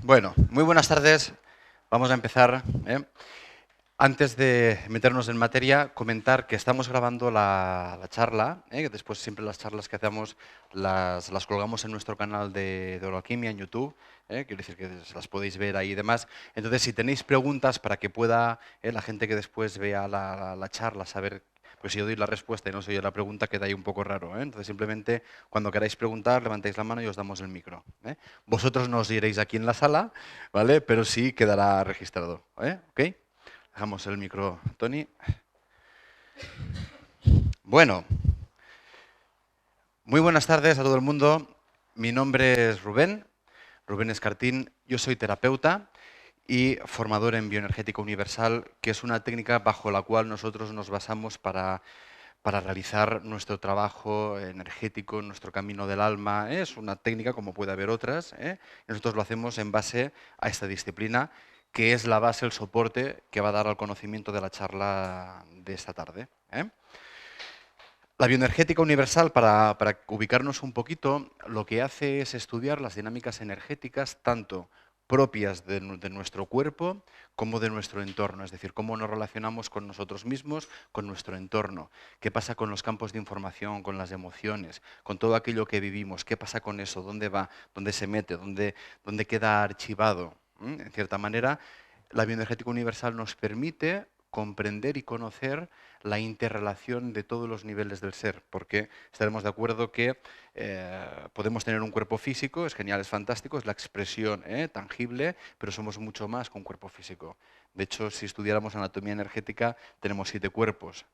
Bueno, muy buenas tardes. Vamos a empezar. Antes de meternos en materia, comentar que estamos grabando la charla, que después siempre las charlas que hacemos las colgamos en nuestro canal de Oroalquimia en YouTube, quiero decir que se las podéis ver ahí y demás. Entonces, si tenéis preguntas para que pueda la gente que después vea la charla saber, pues si yo doy la respuesta y no soy yo la pregunta, queda ahí un poco raro. Entonces, simplemente cuando queráis preguntar, levantáis la mano y os damos el micro. Vosotros no os iréis aquí en la sala, ¿vale? Pero sí quedará registrado. ¿Ok? Dejamos el micro, Tony. Bueno, muy buenas tardes a todo el mundo. Mi nombre es Rubén Escartín. Yo soy terapeuta y formador en bioenergética universal, que es una técnica bajo la cual nosotros nos basamos para realizar nuestro trabajo energético, nuestro camino del alma. Es una técnica como puede haber otras. Nosotros lo hacemos en base a esta disciplina, que es la base, el soporte que va a dar al conocimiento de la charla de esta tarde. La bioenergética universal, para ubicarnos un poquito, lo que hace es estudiar las dinámicas energéticas tanto propias de nuestro cuerpo como de nuestro entorno, es decir, cómo nos relacionamos con nosotros mismos, con nuestro entorno, qué pasa con los campos de información, con las emociones, con todo aquello que vivimos, qué pasa con eso, dónde va, dónde se mete, dónde queda archivado. En cierta manera, la bioenergética universal nos permite comprender y conocer la interrelación de todos los niveles del ser, porque estaremos de acuerdo que podemos tener un cuerpo físico, es genial, es fantástico, es la expresión tangible, pero somos mucho más que un cuerpo físico. De hecho, si estudiáramos anatomía energética, tenemos 7 cuerpos.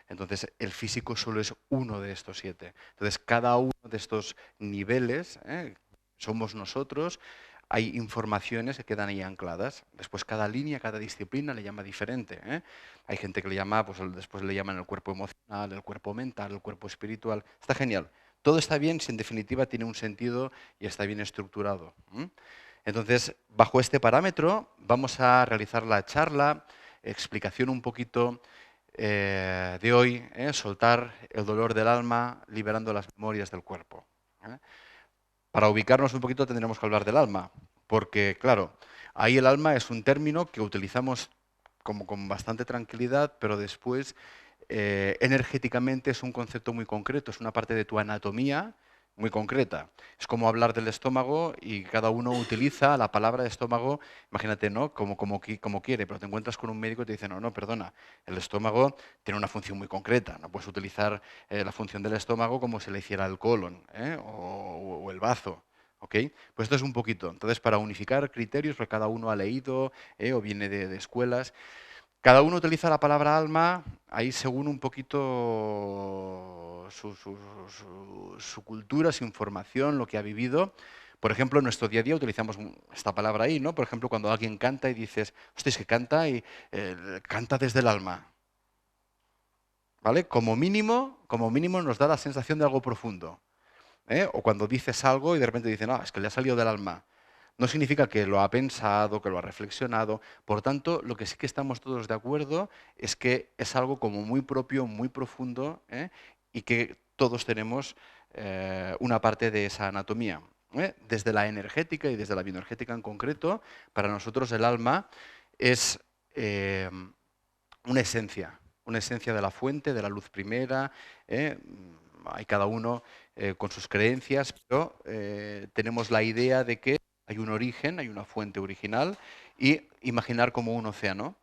Entonces, el físico solo es uno de estos 7. Entonces, cada uno de estos niveles somos nosotros. Hay informaciones que quedan ahí ancladas. Después cada línea, cada disciplina le llama diferente. Hay gente que le llama, pues después le llaman el cuerpo emocional, el cuerpo mental, el cuerpo espiritual. Está genial. Todo está bien si en definitiva tiene un sentido y está bien estructurado. Entonces, bajo este parámetro vamos a realizar la charla, explicación un poquito de hoy, soltar el dolor del alma, liberando las memorias del cuerpo. Para ubicarnos un poquito tendremos que hablar del alma, porque claro, ahí el alma es un término que utilizamos como con bastante tranquilidad, pero después energéticamente es un concepto muy concreto, es una parte de tu anatomía muy concreta. Es como hablar del estómago y cada uno utiliza la palabra estómago, imagínate, ¿no? Como quiere, pero te encuentras con un médico y te dice, no, no, perdona, el estómago tiene una función muy concreta, no puedes utilizar la función del estómago como si le hiciera el colon o el bazo. ¿Ok? Pues esto es un poquito. Entonces, para unificar criterios, porque cada uno ha leído o viene de escuelas, cada uno utiliza la palabra alma ahí según un poquito su cultura, su información, lo que ha vivido. Por ejemplo, en nuestro día a día utilizamos esta palabra ahí, ¿no? Por ejemplo, cuando alguien canta y dices, hostia, es que canta y canta desde el alma. ¿Vale? Como mínimo nos da la sensación de algo profundo. O cuando dices algo y de repente dicen, es que le ha salido del alma. No significa que lo ha pensado, que lo ha reflexionado. Por tanto, lo que sí que estamos todos de acuerdo es que es algo como muy propio, muy profundo, y que todos tenemos una parte de esa anatomía. Desde la energética y desde la bioenergética en concreto, para nosotros el alma es eh, una esencia de la fuente, de la luz primera. Hay cada uno con sus creencias, pero tenemos la idea de que hay un origen, hay una fuente original, y imaginar como un océano.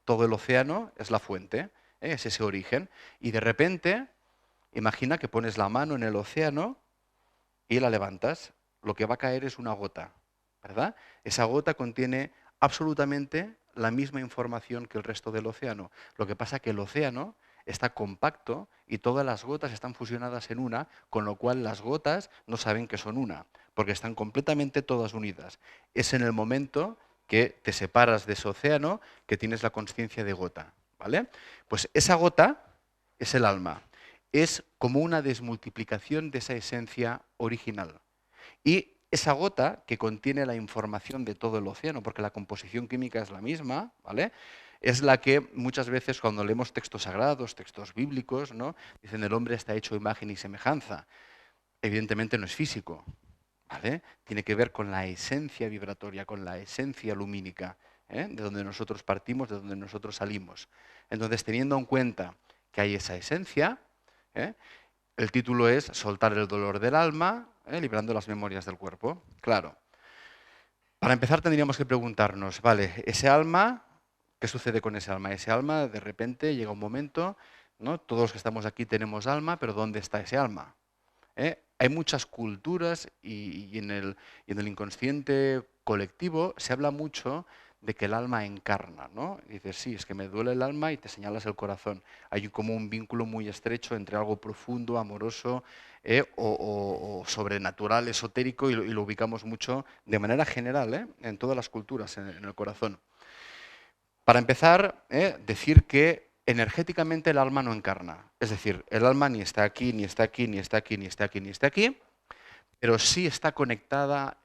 Todo el océano es la fuente, es ese origen, y de repente imagina que pones la mano en el océano y la levantas. Lo que va a caer es una gota, ¿verdad? Esa gota contiene absolutamente la misma información que el resto del océano. Lo que pasa es que el océano está compacto y todas las gotas están fusionadas en una, con lo cual las gotas no saben que son una, porque están completamente todas unidas. Es en el momento que te separas de ese océano que tienes la consciencia de gota, ¿vale? Pues esa gota es el alma. Es como una desmultiplicación de esa esencia original. Y esa gota que contiene la información de todo el océano, porque la composición química es la misma, ¿vale? Es la que muchas veces cuando leemos textos sagrados, textos bíblicos, ¿no? Dicen el hombre está hecho a imagen y semejanza. Evidentemente no es físico, ¿vale? Tiene que ver con la esencia vibratoria, con la esencia lumínica, ¿eh? De donde nosotros partimos, de donde nosotros salimos. Entonces, teniendo en cuenta que hay esa esencia, ¿eh? El título es Soltar el dolor del alma, librando las memorias del cuerpo. Claro. Para empezar tendríamos que preguntarnos, vale, ese alma, ¿qué sucede con ese alma? Ese alma, de repente, llega un momento, ¿no? Todos los que estamos aquí tenemos alma, pero ¿dónde está ese alma? Hay muchas culturas y en el inconsciente colectivo se habla mucho de que el alma encarna, ¿no? Y dices, sí, es que me duele el alma y te señalas el corazón. Hay como un vínculo muy estrecho entre algo profundo, amoroso o sobrenatural, esotérico, y lo ubicamos mucho de manera general, en todas las culturas, en el corazón. Para empezar, decir que energéticamente el alma no encarna. Es decir, el alma ni está aquí, ni está aquí, ni está aquí, ni está aquí, ni está aquí, pero sí está conectada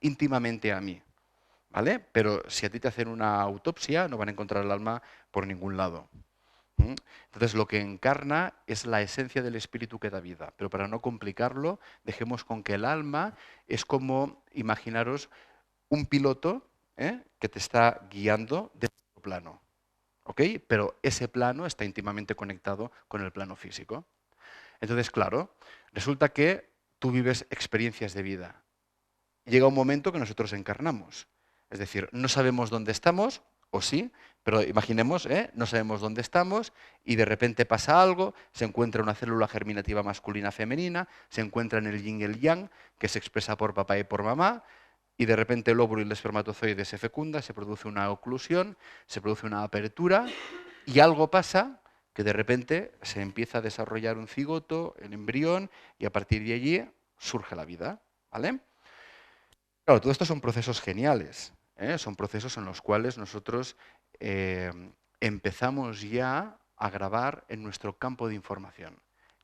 íntimamente a mí. ¿Vale? Pero si a ti te hacen una autopsia, no van a encontrar el alma por ningún lado. Entonces, lo que encarna es la esencia del espíritu que da vida. Pero para no complicarlo, dejemos con que el alma es como, imaginaros, un piloto que te está guiando desde otro plano. ¿Ok? Pero ese plano está íntimamente conectado con el plano físico. Entonces, claro, resulta que tú vives experiencias de vida. Llega un momento que nosotros encarnamos. Es decir, no sabemos dónde estamos, o sí, pero imaginemos, no sabemos dónde estamos y de repente pasa algo, se encuentra una célula germinativa masculina-femenina, se encuentra en el yin y el yang, que se expresa por papá y por mamá, y de repente el óvulo y el espermatozoide se fecunda, se produce una oclusión, se produce una apertura, y algo pasa que de repente se empieza a desarrollar un cigoto, el embrión, y a partir de allí surge la vida, ¿vale? Claro, todo esto son procesos geniales, son procesos en los cuales nosotros eh, empezamos ya a grabar en nuestro campo de información.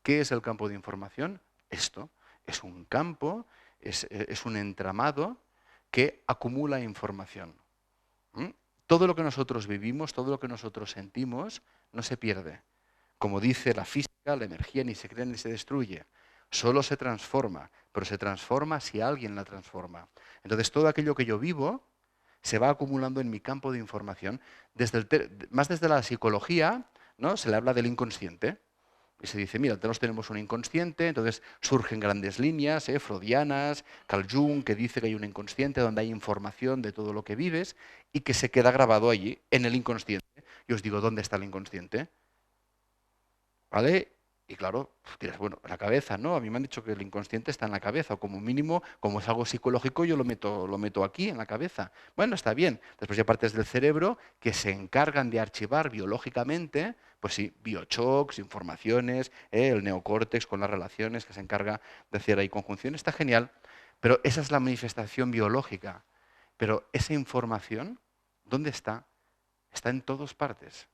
¿Qué es el campo de información? Esto es un campo, es un entramado que acumula información. ¿Mm? Todo lo que nosotros vivimos, todo lo que nosotros sentimos, no se pierde. Como dice la física, la energía ni se crea ni se destruye. Solo se transforma, pero se transforma si alguien la transforma. Entonces, todo aquello que yo vivo se va acumulando en mi campo de información. Más desde la psicología, ¿no? Se le habla del inconsciente. Y se dice, mira, todos tenemos un inconsciente, entonces surgen grandes líneas, freudianas, Carl Jung, que dice que hay un inconsciente donde hay información de todo lo que vives y que se queda grabado allí, en el inconsciente. Y os digo, ¿dónde está el inconsciente? ¿Vale? Y claro, dirás, bueno, en la cabeza, ¿no? A mí me han dicho que el inconsciente está en la cabeza, o como mínimo, como es algo psicológico, yo lo meto aquí, en la cabeza. Bueno, está bien. Después hay partes del cerebro que se encargan de archivar biológicamente, pues sí, biochocks, informaciones, el neocórtex con las relaciones que se encarga de hacer ahí conjunción. Está genial, pero esa es la manifestación biológica. Pero esa información, ¿dónde está? Está en todas partes.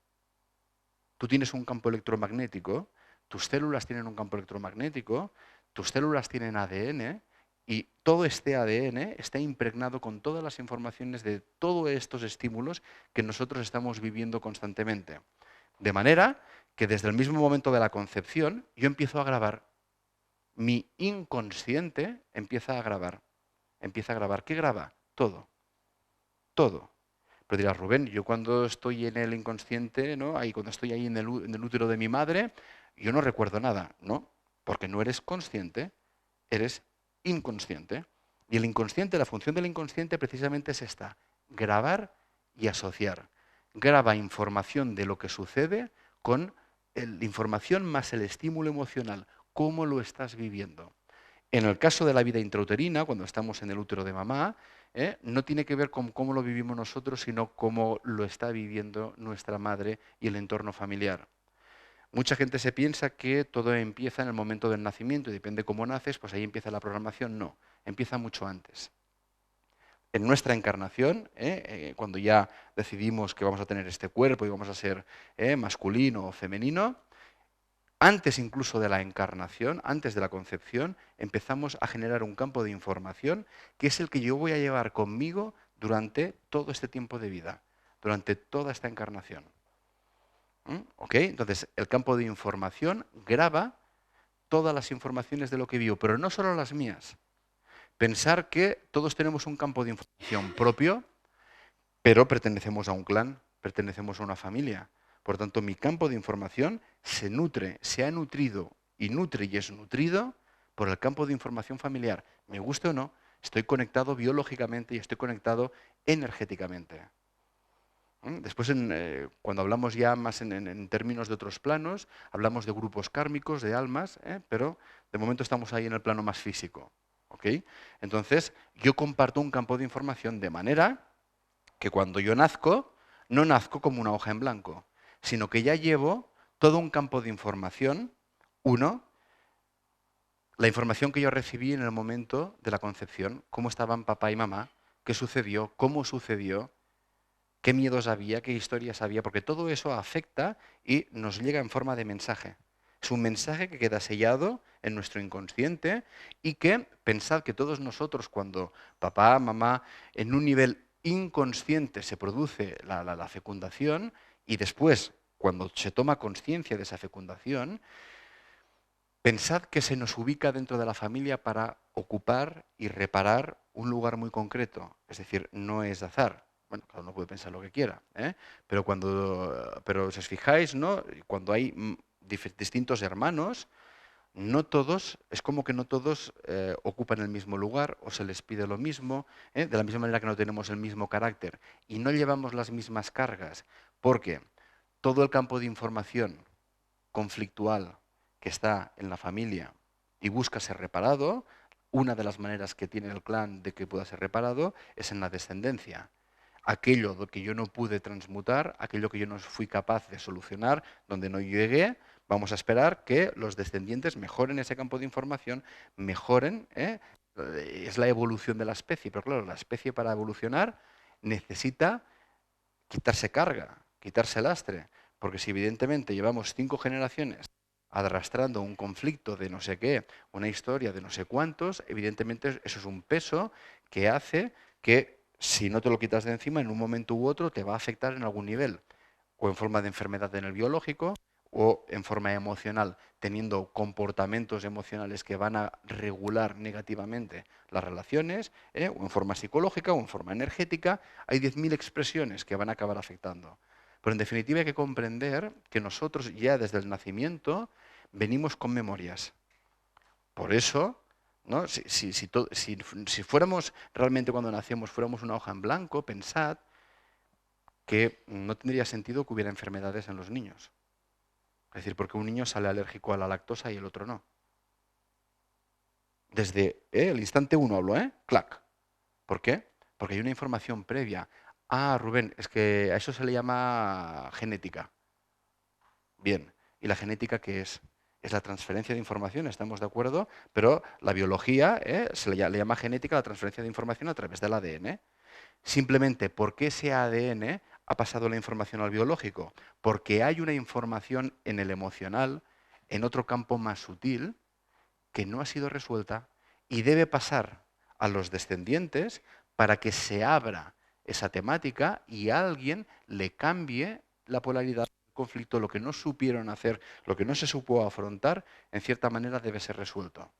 Tú tienes un campo electromagnético, tus células tienen un campo electromagnético, tus células tienen ADN y todo este ADN está impregnado con todas las informaciones de todos estos estímulos que nosotros estamos viviendo constantemente. De manera que desde el mismo momento de la concepción yo empiezo a grabar. Mi inconsciente empieza a grabar. Empieza a grabar. ¿Qué graba? Todo. Todo. Pero dirás, Rubén, yo cuando estoy en el inconsciente, ¿no? Ahí, cuando estoy ahí en el útero de mi madre, yo no recuerdo nada, ¿no? Porque no eres consciente, eres inconsciente. Y el inconsciente, la función del inconsciente precisamente es esta, grabar y asociar. Graba información de lo que sucede con la información más el estímulo emocional, cómo lo estás viviendo. En el caso de la vida intrauterina, cuando estamos en el útero de mamá, no tiene que ver con cómo lo vivimos nosotros, sino cómo lo está viviendo nuestra madre y el entorno familiar. Mucha gente se piensa que todo empieza en el momento del nacimiento y depende cómo naces, pues ahí empieza la programación. No, empieza mucho antes. En nuestra encarnación, cuando ya decidimos que vamos a tener este cuerpo y vamos a ser masculino o femenino, antes incluso de la encarnación, antes de la concepción, empezamos a generar un campo de información que es el que yo voy a llevar conmigo durante todo este tiempo de vida, durante toda esta encarnación. ¿Ok? Entonces, el campo de información graba todas las informaciones de lo que vivo, pero no solo las mías. Pensar que todos tenemos un campo de información propio, pero pertenecemos a un clan, pertenecemos a una familia. Por tanto, mi campo de información se nutre, se ha nutrido y nutre y es nutrido por el campo de información familiar. Me guste o no, estoy conectado biológicamente y estoy conectado energéticamente. Después, cuando hablamos ya más en términos de otros planos, hablamos de grupos kármicos, de almas, pero de momento estamos ahí en el plano más físico. ¿Ok? Entonces, yo comparto un campo de información de manera que cuando yo nazco, no nazco como una hoja en blanco, sino que ya llevo todo un campo de información. Uno, la información que yo recibí en el momento de la concepción, cómo estaban papá y mamá, qué sucedió, cómo sucedió, qué miedos había, qué historias había, porque todo eso afecta y nos llega en forma de mensaje. Es un mensaje que queda sellado en nuestro inconsciente y que pensad que todos nosotros cuando papá, mamá, en un nivel inconsciente se produce la fecundación y después cuando se toma conciencia de esa fecundación, pensad que se nos ubica dentro de la familia para ocupar y reparar un lugar muy concreto. Es decir, no es de azar. Bueno, cada uno puede pensar lo que quiera, pero si os fijáis, ¿no? Cuando hay distintos hermanos, no todos, es como que no todos ocupan el mismo lugar o se les pide lo mismo, de la misma manera que no tenemos el mismo carácter y no llevamos las mismas cargas, porque todo el campo de información conflictual que está en la familia y busca ser reparado, una de las maneras que tiene el clan de que pueda ser reparado es en la descendencia. Aquello que yo no pude transmutar, aquello que yo no fui capaz de solucionar, donde no llegué, vamos a esperar que los descendientes mejoren ese campo de información, mejoren, es la evolución de la especie, pero claro, la especie para evolucionar necesita quitarse carga, quitarse lastre, porque si evidentemente llevamos 5 generaciones arrastrando un conflicto de no sé qué, una historia de no sé cuántos, evidentemente eso es un peso que hace que si no te lo quitas de encima, en un momento u otro te va a afectar en algún nivel, o en forma de enfermedad en el biológico, o en forma emocional, teniendo comportamientos emocionales que van a regular negativamente las relaciones, o en forma psicológica, o en forma energética. Hay 10.000 expresiones que van a acabar afectando. Pero en definitiva hay que comprender que nosotros ya desde el nacimiento venimos con memorias. Por eso, ¿no? Si fuéramos realmente cuando nacemos, fuéramos una hoja en blanco, pensad que no tendría sentido que hubiera enfermedades en los niños. Es decir, porque un niño sale alérgico a la lactosa y el otro no. Desde el instante uno hablo, clac. ¿Por qué? Porque hay una información previa. Ah, Rubén, es que a eso se le llama genética. Bien, ¿y la genética qué es? Es la transferencia de información, estamos de acuerdo, pero la biología se le llama genética la transferencia de información a través del ADN. Simplemente porque ese ADN ha pasado la información al biológico, porque hay una información en el emocional, en otro campo más sutil, que no ha sido resuelta y debe pasar a los descendientes para que se abra esa temática y a alguien le cambie la polaridad del conflicto, lo que no supieron hacer, lo que no se supo afrontar, en cierta manera debe ser resuelto.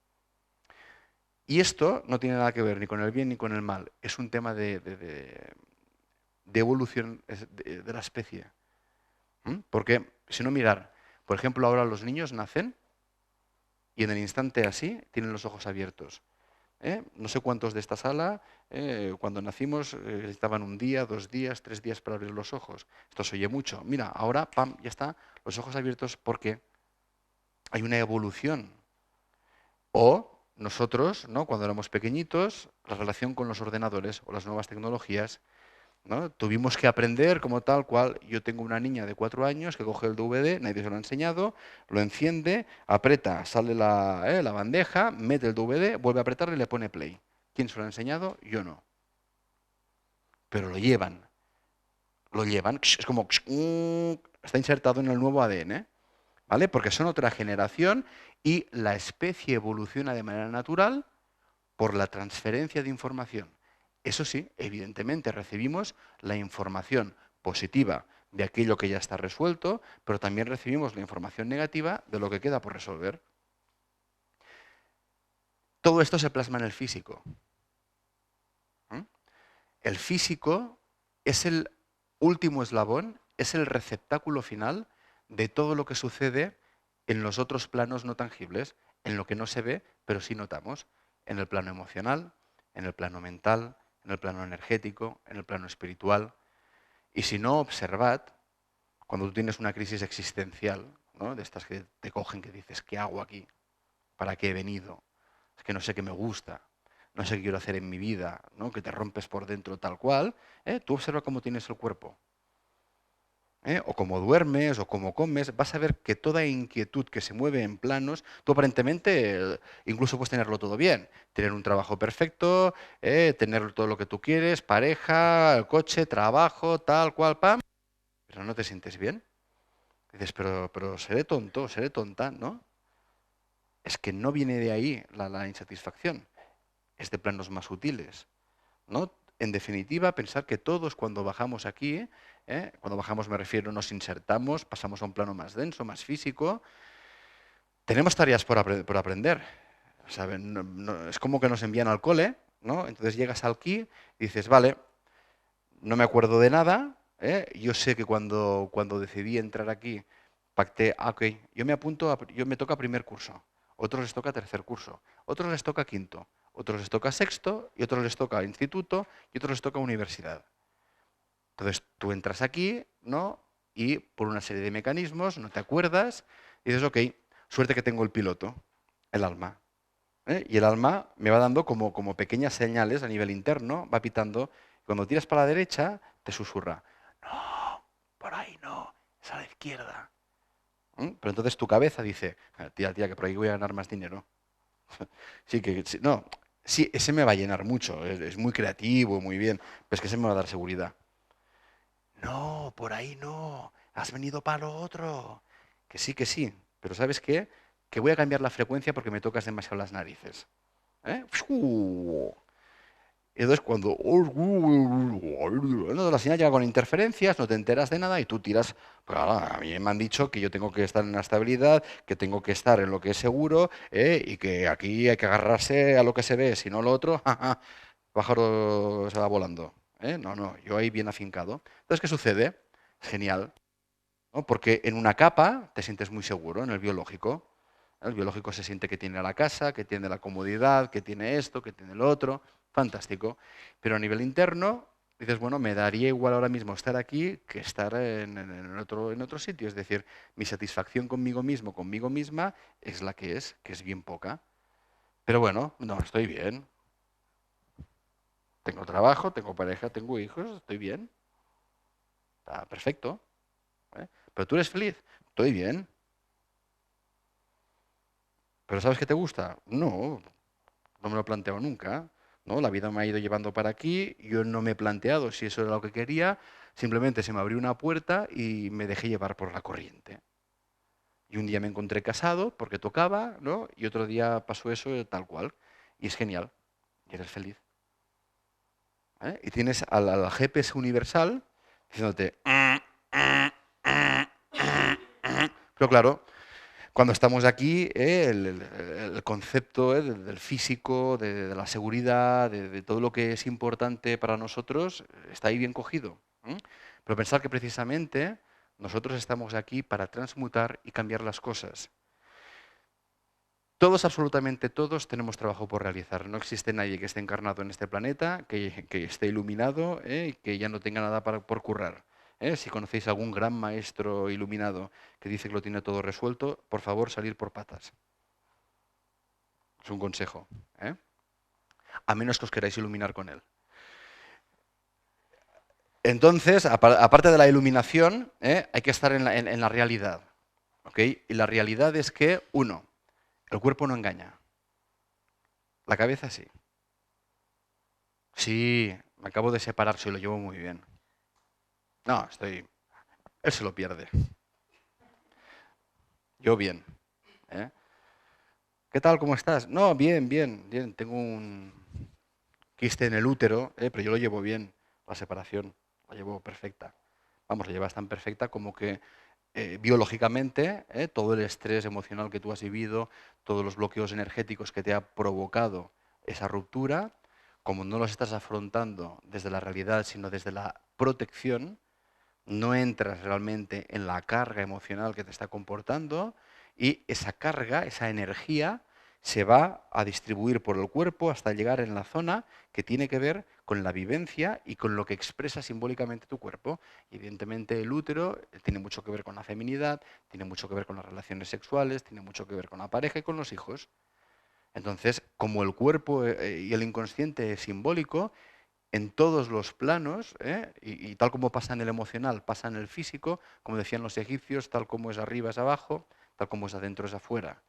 Y esto no tiene nada que ver ni con el bien ni con el mal, es un tema de evolución de la especie. Porque, si no mirar, por ejemplo, ahora los niños nacen y en el instante así tienen los ojos abiertos. No sé cuántos de esta sala, cuando nacimos, necesitaban 1 día, 2 días, 3 días para abrir los ojos. Esto se oye mucho. Mira, ahora, pam, ya está, los ojos abiertos porque hay una evolución. O nosotros, ¿no? Cuando éramos pequeñitos, la relación con los ordenadores o las nuevas tecnologías, ¿no? Tuvimos que aprender como tal cual. Yo tengo una niña de 4 años que coge el DVD, nadie se lo ha enseñado, lo enciende, aprieta, sale la bandeja, mete el DVD, vuelve a apretarle y le pone play. ¿Quién se lo ha enseñado? Yo no. Pero lo llevan, es como, está insertado en el nuevo ADN, ¿vale? Porque son otra generación y la especie evoluciona de manera natural por la transferencia de información. Eso sí, evidentemente recibimos la información positiva de aquello que ya está resuelto, pero también recibimos la información negativa de lo que queda por resolver. Todo esto se plasma en el físico. El físico es el último eslabón, es el receptáculo final de todo lo que sucede en los otros planos no tangibles, en lo que no se ve, pero sí notamos, en el plano emocional, en el plano mental, en el plano energético, en el plano espiritual. Y si no, observad, cuando tú tienes una crisis existencial, ¿no? De estas que te cogen, que dices, ¿qué hago aquí? ¿Para qué he venido? Es que no sé qué me gusta, no sé qué quiero hacer en mi vida, ¿no? Que te rompes por dentro tal cual, tú observa cómo tienes el cuerpo, o cómo duermes, o cómo comes, vas a ver que toda inquietud que se mueve en planos, tú aparentemente incluso puedes tenerlo todo bien, tener un trabajo perfecto, tener todo lo que tú quieres, pareja, el coche, trabajo, tal cual, pam, pero no te sientes bien. Dices, pero seré tonto, seré tonta, ¿no? Es que no viene de ahí la insatisfacción, es de planos más sutiles, ¿no? En definitiva, pensar que todos cuando bajamos aquí, cuando bajamos me refiero, nos insertamos, pasamos a un plano más denso, más físico, tenemos tareas por aprender. ¿Saben? Es como que nos envían al cole, ¿no? Entonces llegas aquí y dices, vale, no me acuerdo de nada, yo sé que cuando decidí entrar aquí, pacté, ok, yo me apunto, yo me toca primer curso, otros les toca tercer curso, otros les toca quinto, otros les toca sexto, y otros les toca instituto, y otros les toca universidad. Entonces tú entras aquí, ¿no? Y por una serie de mecanismos, no te acuerdas, y dices, ok, suerte que tengo el piloto, el alma. Y el alma me va dando como pequeñas señales a nivel interno, va pitando. Cuando tiras para la derecha, te susurra, no, por ahí no, es a la izquierda. Pero entonces tu cabeza dice, tía, tía, que por ahí voy a ganar más dinero. Sí, sí, no, sí, ese me va a llenar mucho, es muy creativo, muy bien, pero es que ese me va a dar seguridad. No, por ahí no. Has venido para lo otro. Que sí. Pero ¿sabes qué? Que voy a cambiar la frecuencia porque me tocas demasiado las narices. ¿Eh? Y entonces cuando la señal llega con interferencias, no te enteras de nada y tú tiras. Pues, claro, a mí me han dicho que yo tengo que estar en la estabilidad, que tengo que estar en lo que es seguro, y que aquí hay que agarrarse a lo que se ve, si no lo otro, pájaro se va volando. No, no, yo ahí bien afincado. Entonces, ¿qué sucede? Es genial, ¿no? Porque en una capa te sientes muy seguro, en el biológico. El biológico se siente que tiene la casa, que tiene la comodidad, que tiene esto, que tiene lo otro. Fantástico. Pero a nivel interno, dices, bueno, me daría igual ahora mismo estar aquí que estar en otro sitio. Es decir, mi satisfacción conmigo mismo, conmigo misma, es la que es bien poca. Pero bueno, no, estoy bien. Tengo trabajo, tengo pareja, tengo hijos, estoy bien. Está perfecto. Pero tú eres feliz. Estoy bien. ¿Pero sabes qué te gusta? No, no me lo he planteado nunca. ¿No? La vida me ha ido llevando para aquí, yo no me he planteado si eso era lo que quería, simplemente se me abrió una puerta y me dejé llevar por la corriente. Y un día me encontré casado porque tocaba, ¿no? Y otro día pasó eso tal cual. Y es genial. Y eres feliz. Y tienes al GPS universal diciéndote... Pero claro, cuando estamos aquí, el concepto del físico, de la seguridad, de todo lo que es importante para nosotros, está ahí bien cogido. Pero pensar que precisamente nosotros estamos aquí para transmutar y cambiar las cosas. Todos, absolutamente todos, tenemos trabajo por realizar. No existe nadie que esté encarnado en este planeta, que esté iluminado, y que ya no tenga nada por currar. Si conocéis algún gran maestro iluminado que dice que lo tiene todo resuelto, por favor, salir por patas. Es un consejo. ¿eh? A menos que os queráis iluminar con él. Entonces, aparte de la iluminación, hay que estar en la realidad. ¿Ok? Y la realidad es que, uno, el cuerpo no engaña. La cabeza sí. Sí, me acabo de separar, y lo llevo muy bien. No, él se lo pierde. Yo bien. ¿Eh? ¿Qué tal? ¿Cómo estás? No, bien, bien, bien. Tengo un quiste en el útero, pero yo lo llevo bien, la separación. La llevo perfecta. Vamos, la llevas tan perfecta como que biológicamente, todo el estrés emocional que tú has vivido, todos los bloqueos energéticos que te ha provocado esa ruptura, como no los estás afrontando desde la realidad, sino desde la protección, no entras realmente en la carga emocional que te está comportando y esa carga, esa energía, se va a distribuir por el cuerpo hasta llegar en la zona que tiene que ver con la vivencia y con lo que expresa simbólicamente tu cuerpo. Y evidentemente el útero tiene mucho que ver con la feminidad, tiene mucho que ver con las relaciones sexuales, tiene mucho que ver con la pareja y con los hijos. Entonces, como el cuerpo y el inconsciente es simbólico, en todos los planos, y tal como pasa en el emocional, pasa en el físico, como decían los egipcios, tal como es arriba es abajo, tal como es adentro es afuera.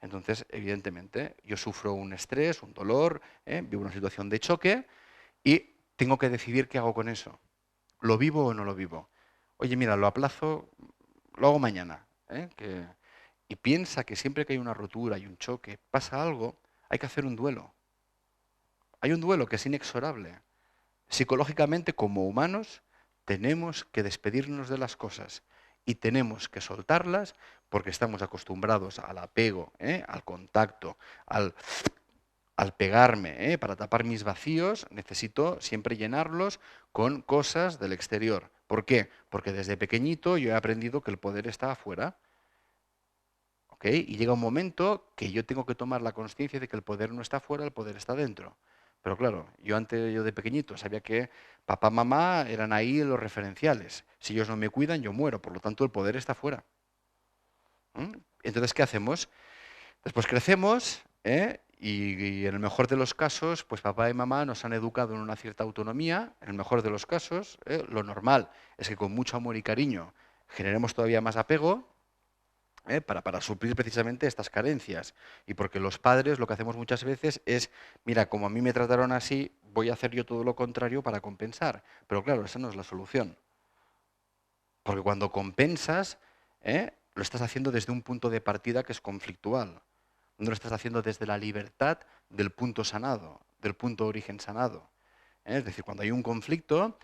Entonces, evidentemente, yo sufro un estrés, un dolor, vivo una situación de choque y tengo que decidir qué hago con eso. ¿Lo vivo o no lo vivo? Oye, mira, lo aplazo, lo hago mañana. Y piensa que siempre que hay una rotura y un choque, pasa algo, hay que hacer un duelo. Hay un duelo que es inexorable. Psicológicamente, como humanos, tenemos que despedirnos de las cosas y tenemos que soltarlas porque estamos acostumbrados al apego, al contacto, al pegarme. Para tapar mis vacíos necesito siempre llenarlos con cosas del exterior. ¿Por qué? Porque desde pequeñito yo he aprendido que el poder está afuera. ¿Ok? Y llega un momento que yo tengo que tomar la conciencia de que el poder no está afuera, el poder está dentro. Pero claro, yo de pequeñito sabía que papá, mamá eran ahí los referenciales. Si ellos no me cuidan, yo muero. Por lo tanto, el poder está fuera. Entonces, ¿qué hacemos? Después crecemos, y en el mejor de los casos, pues papá y mamá nos han educado en una cierta autonomía. En el mejor de los casos, lo normal es que con mucho amor y cariño generemos todavía más apego, para suplir precisamente estas carencias. Y porque los padres lo que hacemos muchas veces es, mira, como a mí me trataron así, voy a hacer yo todo lo contrario para compensar. Pero claro, esa no es la solución. Porque cuando compensas, lo estás haciendo desde un punto de partida que es conflictual. No lo estás haciendo desde la libertad del punto sanado, del punto de origen sanado. Es decir, cuando hay un conflicto,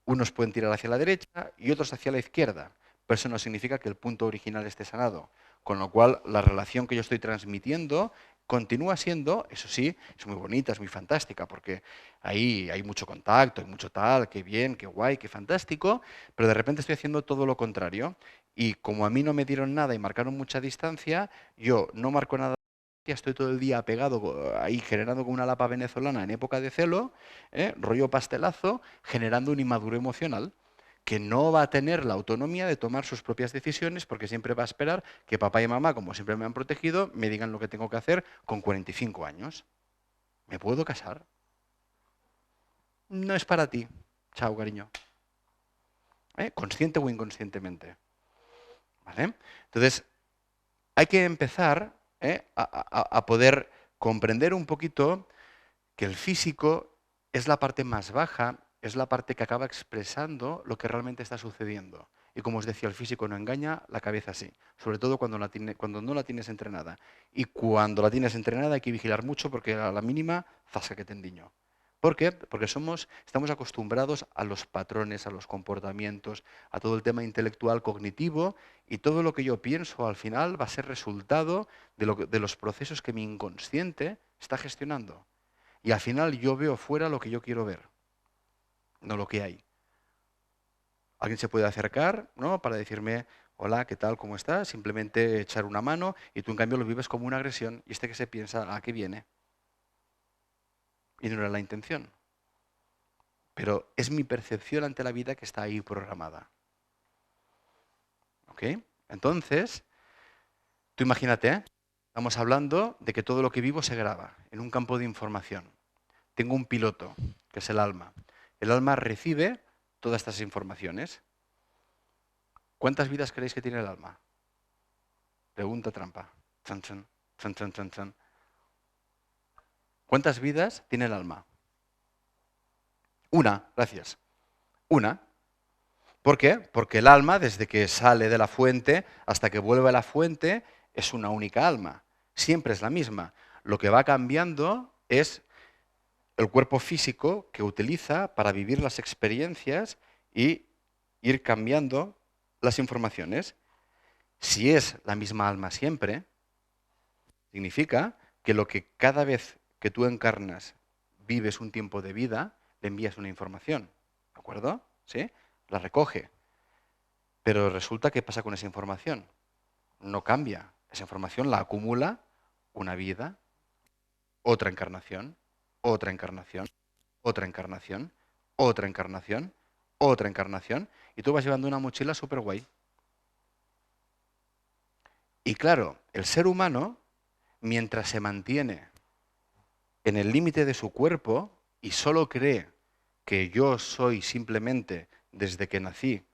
unos pueden tirar hacia la derecha y otros hacia la izquierda, pero eso no significa que el punto original esté sanado. Con lo cual, la relación que yo estoy transmitiendo continúa siendo, eso sí, es muy bonita, es muy fantástica, porque ahí hay mucho contacto, hay mucho tal, qué bien, qué guay, qué fantástico, pero de repente estoy haciendo todo lo contrario. Y como a mí no me dieron nada y marcaron mucha distancia, yo no marco nada. Estoy todo el día pegado ahí generando como una lapa venezolana en época de celo, rollo pastelazo, generando un inmaduro emocional que no va a tener la autonomía de tomar sus propias decisiones porque siempre va a esperar que papá y mamá, como siempre me han protegido, me digan lo que tengo que hacer con 45 años. ¿Me puedo casar? No es para ti. Chao, cariño. Consciente o inconscientemente. ¿Vale? Entonces, hay que empezar a poder comprender un poquito que el físico es la parte más baja, es la parte que acaba expresando lo que realmente está sucediendo. Y como os decía, el físico no engaña, la cabeza sí, sobre todo cuando no la tienes entrenada. Y cuando la tienes entrenada hay que vigilar mucho porque a la mínima, zasca que tendiño. ¿Por qué? Porque estamos acostumbrados a los patrones, a los comportamientos, a todo el tema intelectual cognitivo y todo lo que yo pienso al final va a ser resultado de los procesos que mi inconsciente está gestionando. Y al final yo veo fuera lo que yo quiero ver, no lo que hay. Alguien se puede acercar, ¿no? Para decirme, hola, ¿qué tal? ¿Cómo estás? Simplemente echar una mano y tú en cambio lo vives como una agresión y este que se piensa, ¿a qué viene? Y no era la intención. Pero es mi percepción ante la vida que está ahí programada. ¿Ok? Entonces, tú imagínate, estamos hablando de que todo lo que vivo se graba en un campo de información. Tengo un piloto, que es el alma. El alma recibe todas estas informaciones? ¿Cuántas vidas creéis que tiene el alma? Pregunta trampa. Chan, chan, chan, chan, chan, chan. ¿Cuántas vidas tiene el alma? Una, gracias. Una. ¿Por qué? Porque el alma, desde que sale de la fuente hasta que vuelve a la fuente, es una única alma. Siempre es la misma. Lo que va cambiando es el cuerpo físico que utiliza para vivir las experiencias y ir cambiando las informaciones. Si es la misma alma siempre, significa que lo que cada vez que tú encarnas vives un tiempo de vida, le envías una información. ¿De acuerdo? ¿Sí? La recoge. Pero resulta que pasa con esa información. No cambia. Esa información la acumula una vida, otra encarnación, otra encarnación, otra encarnación, otra encarnación, otra encarnación, y tú vas llevando una mochila súper guay. Y claro, el ser humano, mientras se mantiene en el límite de su cuerpo y solo cree que yo soy simplemente desde que nací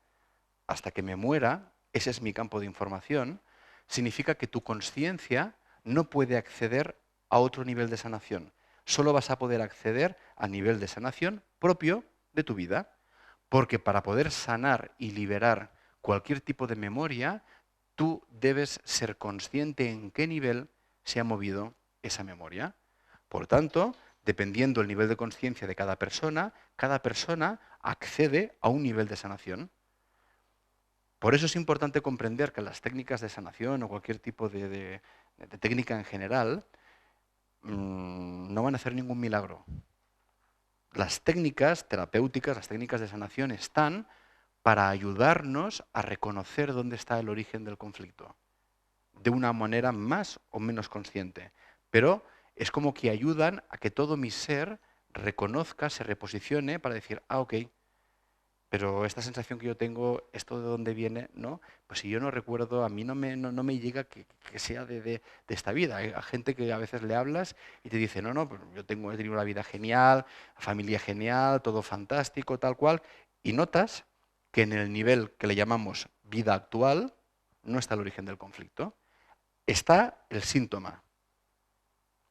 hasta que me muera, ese es mi campo de información, significa que tu conciencia no puede acceder a otro nivel de sanación. Solo vas a poder acceder a nivel de sanación propio de tu vida. Porque para poder sanar y liberar cualquier tipo de memoria, tú debes ser consciente en qué nivel se ha movido esa memoria. Por tanto, dependiendo del nivel de conciencia de cada persona accede a un nivel de sanación. Por eso es importante comprender que las técnicas de sanación o cualquier tipo de técnica en general no van a hacer ningún milagro. Las técnicas terapéuticas, las técnicas de sanación están para ayudarnos a reconocer dónde está el origen del conflicto, de una manera más o menos consciente. Pero es como que ayudan a que todo mi ser reconozca, se reposicione para decir, ah, ok, pero esta sensación que yo tengo, ¿esto de dónde viene? ¿No? Pues si yo no recuerdo, a mí no me llega que sea de esta vida. Hay gente que a veces le hablas y te dice, no, pues he tenido una vida genial, familia genial, todo fantástico, tal cual, y notas que en el nivel que le llamamos vida actual no está el origen del conflicto. Está el síntoma,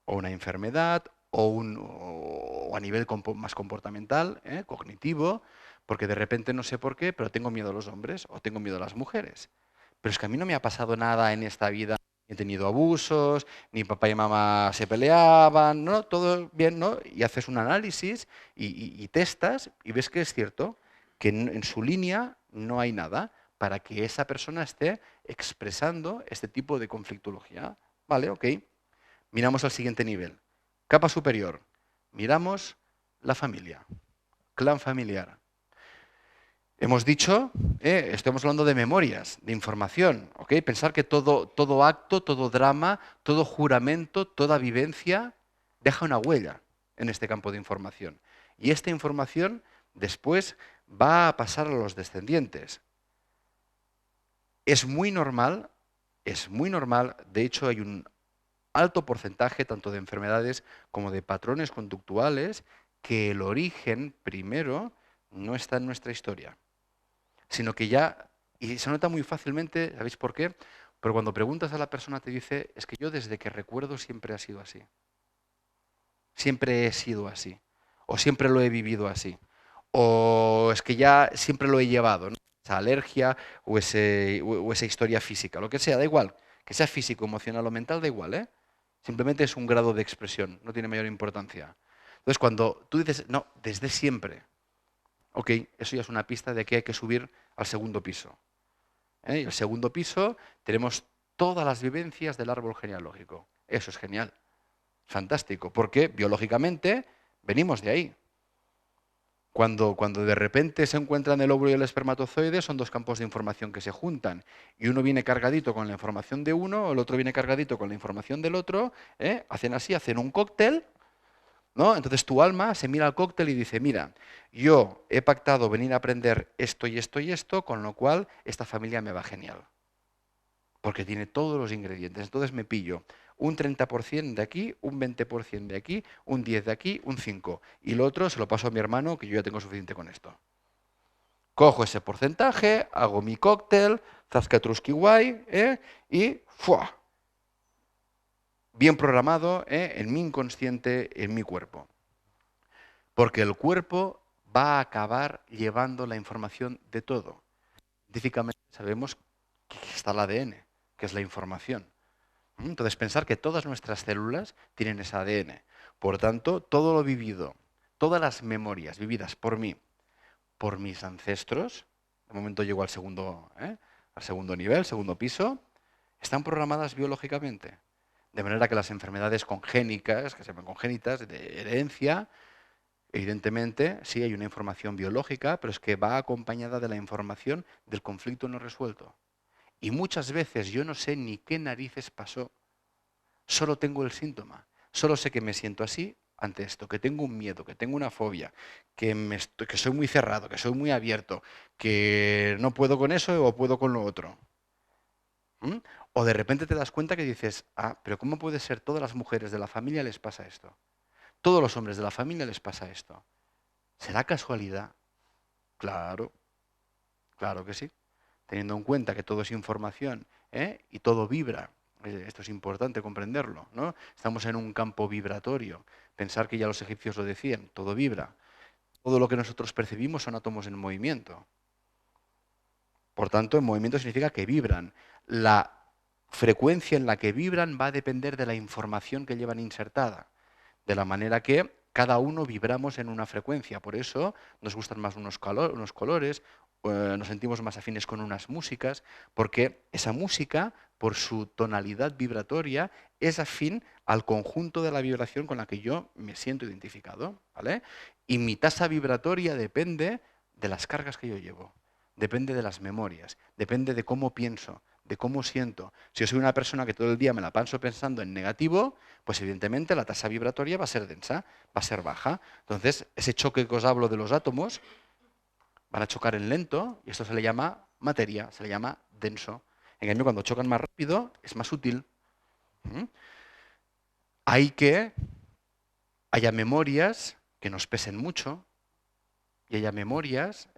o una enfermedad, o a nivel más comportamental, cognitivo, porque de repente no sé por qué, pero tengo miedo a los hombres o tengo miedo a las mujeres. Pero es que a mí no me ha pasado nada en esta vida, ni he tenido abusos, ni papá y mamá se peleaban, ¿no? Todo bien, ¿no? Y haces un análisis y testas y ves que es cierto, que en su línea no hay nada para que esa persona esté expresando este tipo de conflictología. ¿Vale? Ok. Miramos al siguiente nivel. Capa superior. Miramos la familia, clan familiar. Hemos dicho, estamos hablando de memorias, de información. ¿Ok? Pensar que todo acto, todo drama, todo juramento, toda vivencia deja una huella en este campo de información. Y esta información después va a pasar a los descendientes. Es muy normal, de hecho hay un alto porcentaje tanto de enfermedades como de patrones conductuales que el origen primero no está en nuestra historia, sino que ya, y se nota muy fácilmente, ¿sabéis por qué? Pero cuando preguntas a la persona te dice, es que yo desde que recuerdo siempre ha sido así, siempre he sido así, o siempre lo he vivido así, o es que ya siempre lo he llevado, ¿no? Esa alergia o esa historia física, lo que sea, da igual, que sea físico, emocional o mental, da igual, ¿eh? Simplemente es un grado de expresión, no tiene mayor importancia. Entonces, cuando tú dices, no, desde siempre, ok, eso ya es una pista de que hay que subir al segundo piso. Y el segundo piso tenemos todas las vivencias del árbol genealógico. Eso es genial, fantástico, porque biológicamente venimos de ahí. Cuando de repente se encuentran el óvulo y el espermatozoide, son dos campos de información que se juntan. Y uno viene cargadito con la información de uno, el otro viene cargadito con la información del otro, hacen así, hacen un cóctel, ¿no? Entonces tu alma se mira al cóctel y dice, mira, yo he pactado venir a aprender esto y esto y esto, con lo cual esta familia me va genial. Porque tiene todos los ingredientes. Entonces me pillo un 30% de aquí, un 20% de aquí, un 10% de aquí, un 5%. Y lo otro se lo paso a mi hermano, que yo ya tengo suficiente con esto. Cojo ese porcentaje, hago mi cóctel, zascatruski guay, y ¡fua! Bien programado, en mi inconsciente, en mi cuerpo. Porque el cuerpo va a acabar llevando la información de todo. Científicamente sabemos que está el ADN, que es la información. Entonces, pensar que todas nuestras células tienen ese ADN. Por tanto, todo lo vivido, todas las memorias vividas por mí, por mis ancestros, de momento llego al segundo nivel, segundo piso, están programadas biológicamente. De manera que las enfermedades congénicas, que se llaman congénitas, de herencia, evidentemente sí hay una información biológica, pero es que va acompañada de la información del conflicto no resuelto. Y muchas veces yo no sé ni qué narices pasó, solo tengo el síntoma, solo sé que me siento así ante esto, que tengo un miedo, que tengo una fobia, que soy muy cerrado, que soy muy abierto, que no puedo con eso o puedo con lo otro. ¿Mm? O de repente te das cuenta que dices, pero ¿cómo puede ser todas las mujeres de la familia les pasa esto? Todos los hombres de la familia les pasa esto. ¿Será casualidad? Claro, claro que sí. Teniendo en cuenta que todo es información, y todo vibra. Esto es importante comprenderlo, ¿no? Estamos en un campo vibratorio. Pensar que ya los egipcios lo decían, todo vibra. Todo lo que nosotros percibimos son átomos en movimiento. Por tanto, en movimiento significa que vibran. La frecuencia en la que vibran va a depender de la información que llevan insertada. De la manera que cada uno vibramos en una frecuencia. Por eso nos gustan más unos colores, nos sentimos más afines con unas músicas, porque esa música, por su tonalidad vibratoria, es afín al conjunto de la vibración con la que yo me siento identificado, ¿vale? Y mi tasa vibratoria depende de las cargas que yo llevo, depende de las memorias, depende de cómo pienso, de cómo siento. Si yo soy una persona que todo el día me la paso pensando en negativo, pues evidentemente la tasa vibratoria va a ser densa, va a ser baja. Entonces, ese choque que os hablo de los átomos van a chocar en lento y esto se le llama materia, se le llama denso. En cambio, cuando chocan más rápido, es más útil. Hay que haya memorias que nos pesen mucho y haya memorias,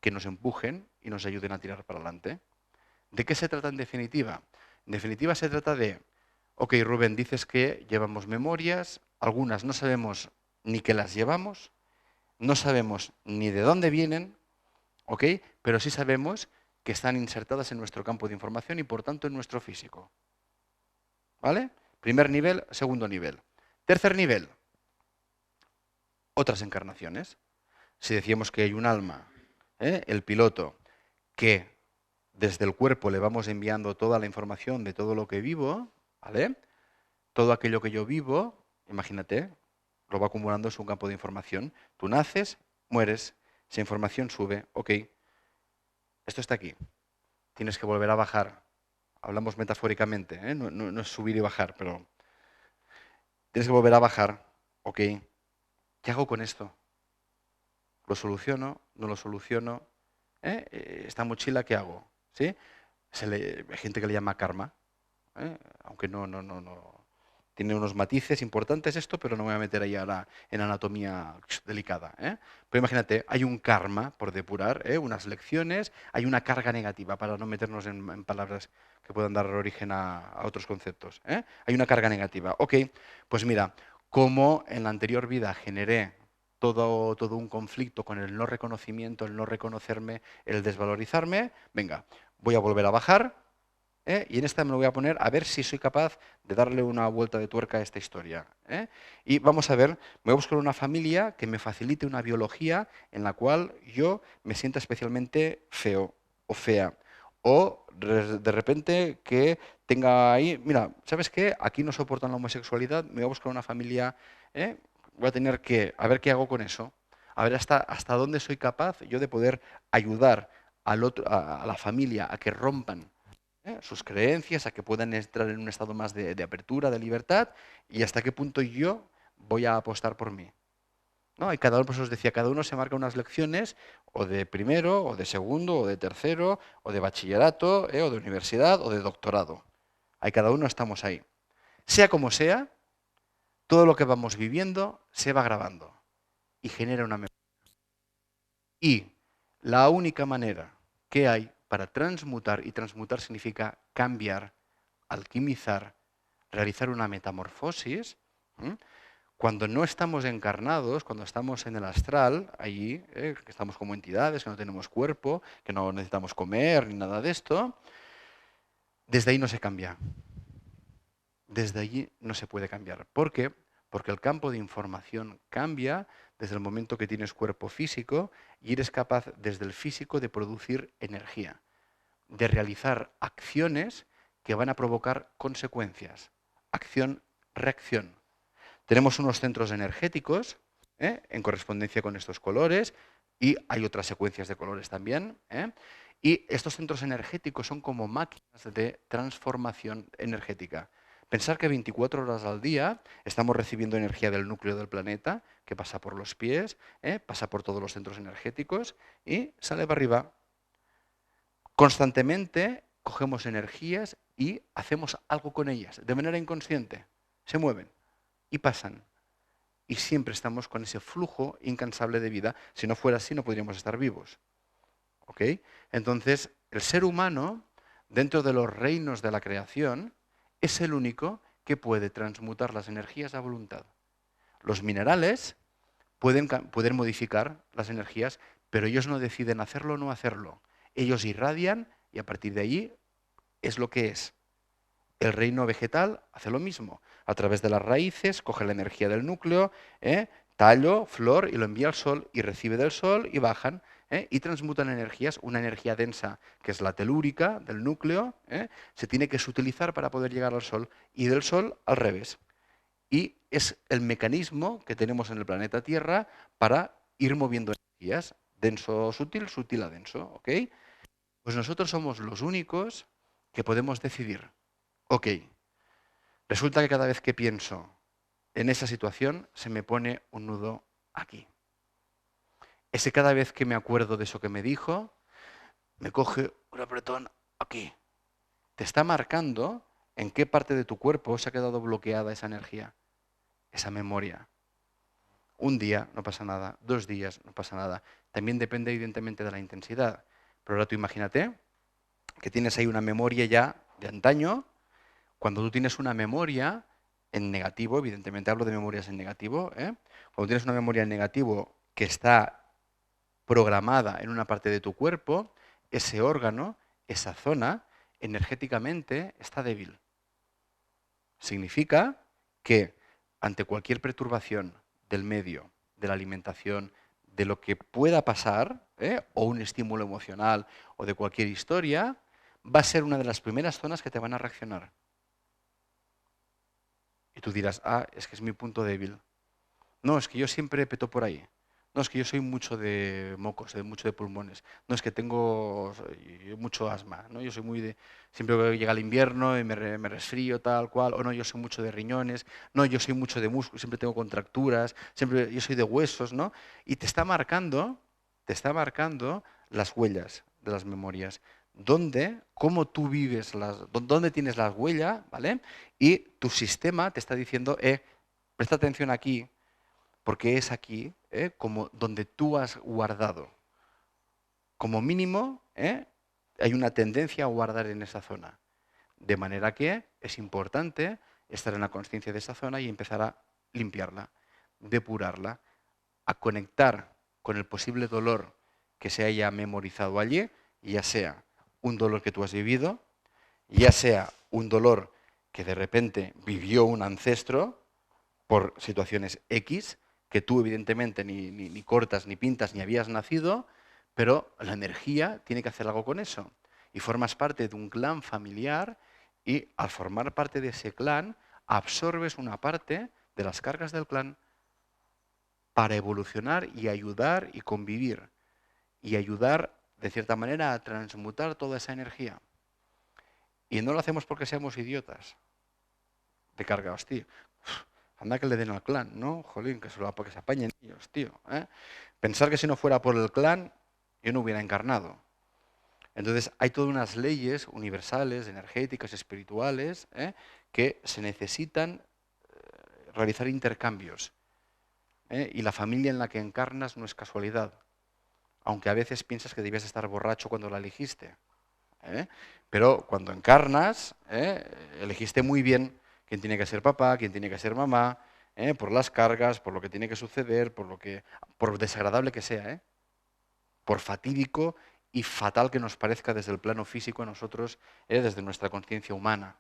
que nos empujen y nos ayuden a tirar para adelante. ¿De qué se trata en definitiva? En definitiva se trata de, ok, Rubén, dices que llevamos memorias, algunas no sabemos ni que las llevamos, no sabemos ni de dónde vienen, ok, pero sí sabemos que están insertadas en nuestro campo de información y por tanto en nuestro físico. ¿Vale? Primer nivel, segundo nivel. Tercer nivel, otras encarnaciones. Si decíamos que hay un alma, el piloto, que desde el cuerpo le vamos enviando toda la información de todo lo que vivo, ¿vale? Todo aquello que yo vivo, imagínate, lo va acumulando en su campo de información. Tú naces, mueres, esa información sube, ok, esto está aquí, tienes que volver a bajar. Hablamos metafóricamente, no es subir y bajar, pero tienes que volver a bajar, ok, ¿qué hago con esto? ¿Lo soluciono? ¿No lo soluciono? ¿Esta mochila qué hago? ¿Sí? Hay gente que le llama karma, aunque no. Tiene unos matices importantes esto, pero no me voy a meter ahí ahora en anatomía delicada. Pero imagínate, hay un karma por depurar, unas lecciones, hay una carga negativa, para no meternos en palabras que puedan dar origen a otros conceptos. Hay una carga negativa. Ok, pues mira, como en la anterior vida generé todo un conflicto con el no reconocimiento, el no reconocerme, el desvalorizarme, venga, voy a volver a bajar, y en esta me lo voy a poner a ver si soy capaz de darle una vuelta de tuerca a esta historia. Y vamos a ver, me voy a buscar una familia que me facilite una biología en la cual yo me sienta especialmente feo o fea. O de repente que tenga ahí, mira, ¿sabes qué? Aquí no soportan la homosexualidad, me voy a buscar una familia, voy a tener que, a ver qué hago con eso. A ver hasta dónde soy capaz yo de poder ayudar a la familia a que rompan, sus creencias, a que puedan entrar en un estado más de apertura, de libertad, y hasta qué punto yo voy a apostar por mí. ¿No? Y cada uno, pues os decía, cada uno se marca unas lecciones, o de primero, o de segundo, o de tercero, o de bachillerato, o de universidad, o de doctorado. Ahí cada uno estamos ahí. Sea como sea, todo lo que vamos viviendo se va grabando y genera una memoria. Y La única manera que hay para transmutar, y transmutar significa cambiar, alquimizar, realizar una metamorfosis, ¿m? Cuando no estamos encarnados, cuando estamos en el astral, allí, que estamos como entidades, que no tenemos cuerpo, que no necesitamos comer ni nada de esto, desde ahí no se cambia. Desde allí no se puede cambiar. ¿Por qué? Porque el campo de información cambia desde el momento que tienes cuerpo físico y eres capaz desde el físico de producir energía, de realizar acciones que van a provocar consecuencias. Acción-reacción. Tenemos unos centros energéticos en correspondencia con estos colores y hay otras secuencias de colores también. Y estos centros energéticos son como máquinas de transformación energética. Pensar que 24 horas al día estamos recibiendo energía del núcleo del planeta, que pasa por los pies, pasa por todos los centros energéticos y sale para arriba. Constantemente cogemos energías y hacemos algo con ellas, de manera inconsciente. Se mueven y pasan. Y siempre estamos con ese flujo incansable de vida. Si no fuera así, no podríamos estar vivos. ¿Ok? Entonces, el ser humano, dentro de los reinos de la creación, es el único que puede transmutar las energías a voluntad. Los minerales pueden modificar las energías, pero ellos no deciden hacerlo o no hacerlo. Ellos irradian y a partir de ahí es lo que es. El reino vegetal hace lo mismo. A través de las raíces coge la energía del núcleo, tallo, flor, y lo envía al sol y recibe del sol y bajan y transmutan energías. Una energía densa, que es la telúrica del núcleo, se tiene que sutilizar para poder llegar al sol y del sol al revés. Y es el mecanismo que tenemos en el planeta Tierra para ir moviendo energías, denso, sutil, sutil a denso. ¿Ok? Pues nosotros somos los únicos que podemos decidir. Ok, resulta que cada vez que pienso en esa situación se me pone un nudo aquí. Ese cada vez que me acuerdo de eso que me dijo, me coge un apretón aquí. Te está marcando en qué parte de tu cuerpo se ha quedado bloqueada esa energía, esa memoria. Un día no pasa nada, 2 días no pasa nada. También depende evidentemente de la intensidad. Pero ahora tú imagínate que tienes ahí una memoria ya de antaño. Cuando tú tienes una memoria en negativo, evidentemente hablo de memorias en negativo, cuando tienes una memoria en negativo que está programada en una parte de tu cuerpo, ese órgano, esa zona, energéticamente está débil. Significa que ante cualquier perturbación del medio, de la alimentación, de lo que pueda pasar, o un estímulo emocional o de cualquier historia, va a ser una de las primeras zonas que te van a reaccionar. Y tú dirás, es que es mi punto débil. No, es que yo siempre peto por ahí. No, es que yo soy mucho de mocos, mucho de pulmones. No, es que tengo mucho asma. ¿No? Yo soy muy de... Siempre que llega el invierno y me resfrío, tal cual. O no, yo soy mucho de riñones. No, yo soy mucho de músculos, siempre tengo contracturas. Siempre yo soy de huesos, ¿no? Y te está marcando las huellas de las memorias. ¿Dónde, cómo tú vives, dónde tienes las huellas, ¿vale? Y tu sistema te está diciendo, presta atención aquí, porque es aquí como donde tú has guardado. Como mínimo, hay una tendencia a guardar en esa zona. De manera que es importante estar en la conciencia de esa zona y empezar a limpiarla, depurarla, a conectar con el posible dolor que se haya memorizado allí, ya sea un dolor que tú has vivido, ya sea un dolor que de repente vivió un ancestro por situaciones X, que tú evidentemente ni cortas, ni pintas, ni habías nacido, pero la energía tiene que hacer algo con eso. Y formas parte de un clan familiar y al formar parte de ese clan absorbes una parte de las cargas del clan para evolucionar y ayudar y convivir. Y ayudar, de cierta manera, a transmutar toda esa energía. Y no lo hacemos porque seamos idiotas. De carga, hostia. Anda que le den al clan, ¿no? Jolín, que se apañen ellos, tío. Pensar que si no fuera por el clan, yo no hubiera encarnado. Entonces, hay todas unas leyes universales, energéticas, espirituales, que se necesitan realizar intercambios. Y la familia en la que encarnas no es casualidad. aunque a veces piensas que debías estar borracho cuando la elegiste. ¿Eh? Pero cuando encarnas, elegiste muy bien quién tiene que ser papá, quién tiene que ser mamá, por las cargas, por lo que tiene que suceder, por desagradable que sea, por fatídico y fatal que nos parezca desde el plano físico a nosotros, desde nuestra conciencia humana.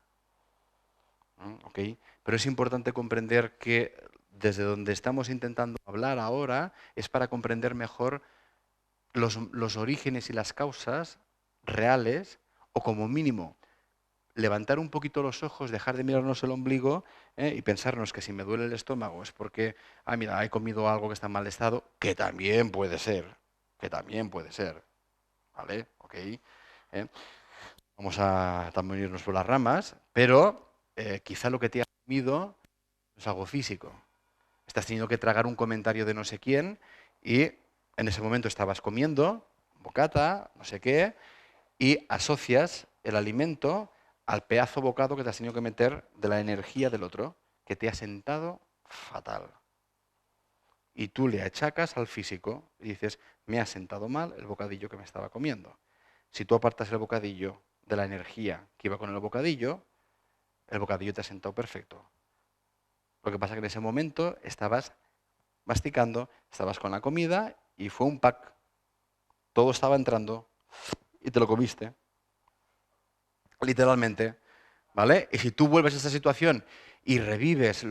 ¿Ok? Pero es importante comprender que desde donde estamos intentando hablar ahora es para comprender mejor los orígenes y las causas reales, o como mínimo levantar un poquito los ojos, dejar de mirarnos el ombligo, y pensarnos que si me duele el estómago es porque, mira, he comido algo que está en mal estado, que también puede ser, ¿vale? ¿Ok? ¿Eh? Vamos a también irnos por las ramas, pero quizá lo que te has comido es algo físico. Estás teniendo que tragar un comentario de no sé quién y en ese momento estabas comiendo, bocata, no sé qué, y asocias el alimento al pedazo bocado que te has tenido que meter de la energía del otro, que te ha sentado fatal. Y tú le achacas al físico y dices, me ha sentado mal el bocadillo que me estaba comiendo. Si tú apartas el bocadillo de la energía que iba con el bocadillo te ha sentado perfecto. Lo que pasa es que en ese momento estabas masticando, estabas con la comida y fue un pack. Todo estaba entrando y te lo comiste. Literalmente. ¿Vale? Y si tú vuelves a esa situación y revives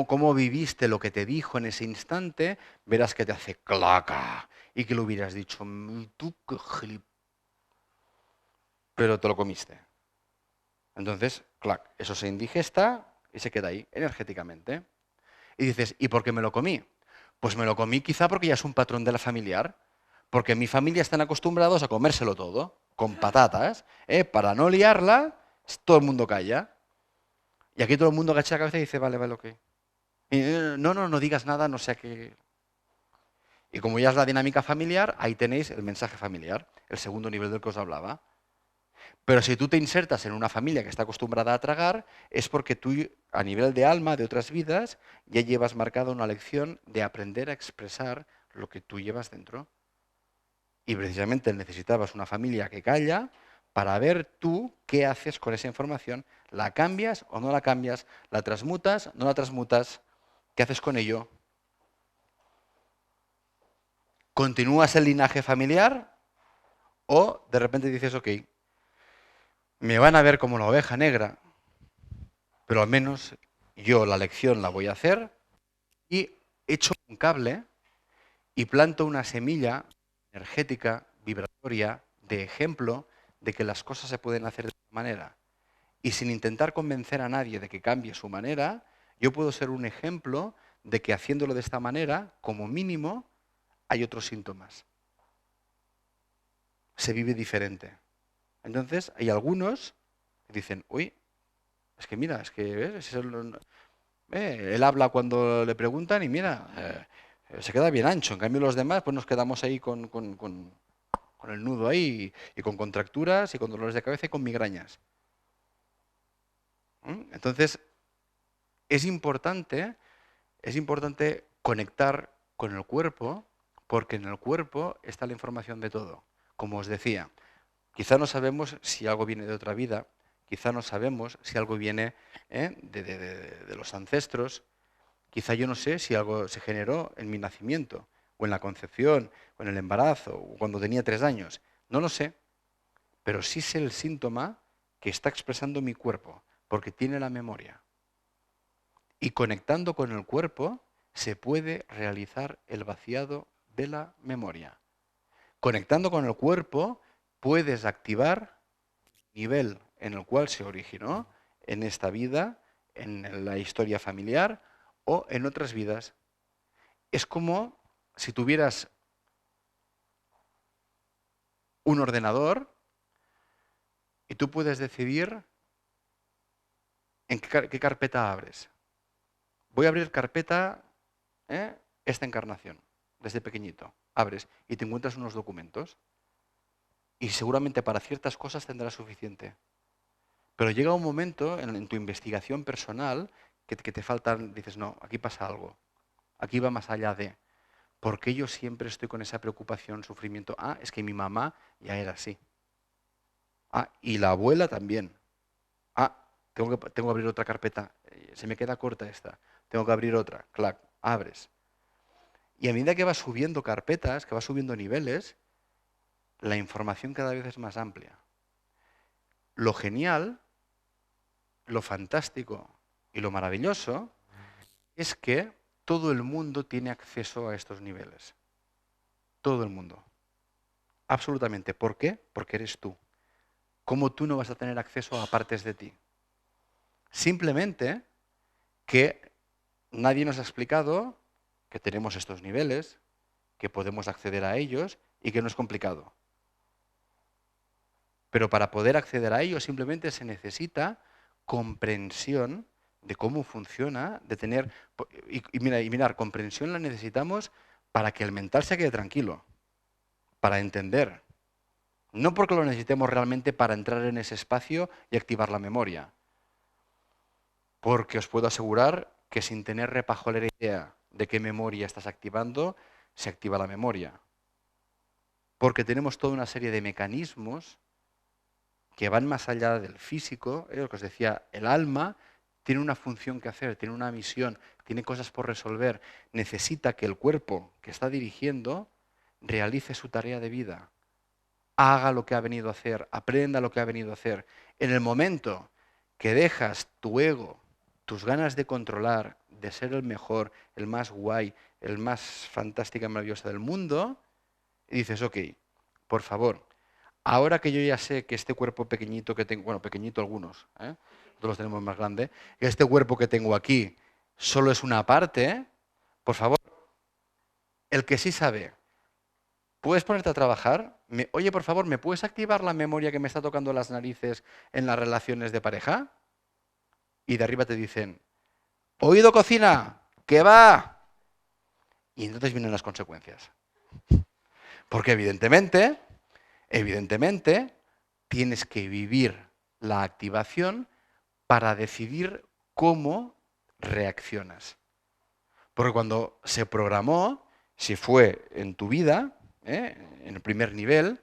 cómo viviste lo que te dijo en ese instante, verás que te hace claca. Y que lo hubieras dicho, tú qué pero te lo comiste. Entonces, clac, eso se indigesta y se queda ahí, energéticamente. Y dices, ¿y por qué me lo comí? Pues me lo comí quizá porque ya es un patrón de la familiar. Porque en mi familia están acostumbrados a comérselo todo, con patatas, para no liarla, todo el mundo calla. Y aquí todo el mundo agacha la cabeza y dice, vale, vale, ok. Y, no digas nada, no sea que... Y como ya es la dinámica familiar, ahí tenéis el mensaje familiar, el segundo nivel del que os hablaba. Pero si tú te insertas en una familia que está acostumbrada a tragar, es porque tú, a nivel de alma, de otras vidas, ya llevas marcada una lección de aprender a expresar lo que tú llevas dentro. Y precisamente necesitabas una familia que calla para ver tú qué haces con esa información. ¿La cambias o no la cambias? ¿La transmutas? ¿No la transmutas? ¿Qué haces con ello? ¿Continúas el linaje familiar? ¿O de repente dices, ok, me van a ver como la oveja negra, pero al menos yo la lección la voy a hacer y echo un cable y planto una semilla energética, vibratoria, de ejemplo de que las cosas se pueden hacer de esta manera? Y sin intentar convencer a nadie de que cambie su manera, yo puedo ser un ejemplo de que haciéndolo de esta manera, como mínimo, hay otros síntomas. Se vive diferente. Entonces, hay algunos que dicen, uy, es que mira, es que ¿ves? Él habla cuando le preguntan y mira, se queda bien ancho. En cambio los demás, pues nos quedamos ahí con el nudo ahí y con contracturas y con dolores de cabeza y con migrañas. Entonces, es importante conectar con el cuerpo, porque en el cuerpo está la información de todo. Como os decía, quizá no sabemos si algo viene de otra vida, quizá no sabemos si algo viene de los ancestros, quizá yo no sé si algo se generó en mi nacimiento, o en la concepción, o en el embarazo, o cuando tenía 3 años. No lo sé, pero sí sé el síntoma que está expresando mi cuerpo, porque tiene la memoria. Y conectando con el cuerpo se puede realizar el vaciado de la memoria. Conectando con el cuerpo puedes activar el nivel en el cual se originó en esta vida, en la historia familiar o en otras vidas. Es como si tuvieras un ordenador y tú puedes decidir en qué carpeta abres. Voy a abrir carpeta, esta encarnación, desde pequeñito. Abres y te encuentras unos documentos. Y seguramente para ciertas cosas tendrás suficiente. Pero llega un momento en tu investigación personal que te faltan, dices, no, aquí pasa algo. Aquí va más allá de. ¿Por qué yo siempre estoy con esa preocupación, sufrimiento? Ah, es que mi mamá ya era así. Ah, y la abuela también. Ah, tengo que abrir otra carpeta. Se me queda corta esta. Tengo que abrir otra. Clac, abres. Y a medida que vas subiendo carpetas, que vas subiendo niveles, la información cada vez es más amplia. Lo genial, lo fantástico y lo maravilloso es que todo el mundo tiene acceso a estos niveles. Todo el mundo. Absolutamente. ¿Por qué? Porque eres tú. ¿Cómo tú no vas a tener acceso a partes de ti? Simplemente que nadie nos ha explicado que tenemos estos niveles, que podemos acceder a ellos y que no es complicado. Pero para poder acceder a ellos simplemente se necesita comprensión de cómo funciona, de tener... Y mirar, comprensión la necesitamos para que el mental se quede tranquilo, para entender. No porque lo necesitemos realmente para entrar en ese espacio y activar la memoria. Porque os puedo asegurar que sin tener repajolera idea de qué memoria estás activando, se activa la memoria. Porque tenemos toda una serie de mecanismos que van más allá del físico, lo que os decía, el alma tiene una función que hacer, tiene una misión, tiene cosas por resolver, necesita que el cuerpo que está dirigiendo realice su tarea de vida, haga lo que ha venido a hacer, aprenda lo que ha venido a hacer. En el momento que dejas tu ego, tus ganas de controlar, de ser el mejor, el más guay, el más fantástica y maravillosa del mundo, y dices, ok, por favor, ahora que yo ya sé que este cuerpo pequeñito que tengo, bueno, pequeñito algunos, todos los tenemos más grande, que este cuerpo que tengo aquí solo es una parte, por favor, el que sí sabe, ¿puedes ponerte a trabajar? Oye, por favor, ¿me puedes activar la memoria que me está tocando las narices en las relaciones de pareja? Y de arriba te dicen, oído cocina, ¿qué va? Y entonces vienen las consecuencias. Porque evidentemente, tienes que vivir la activación para decidir cómo reaccionas. Porque cuando se programó, si fue en tu vida, en el primer nivel,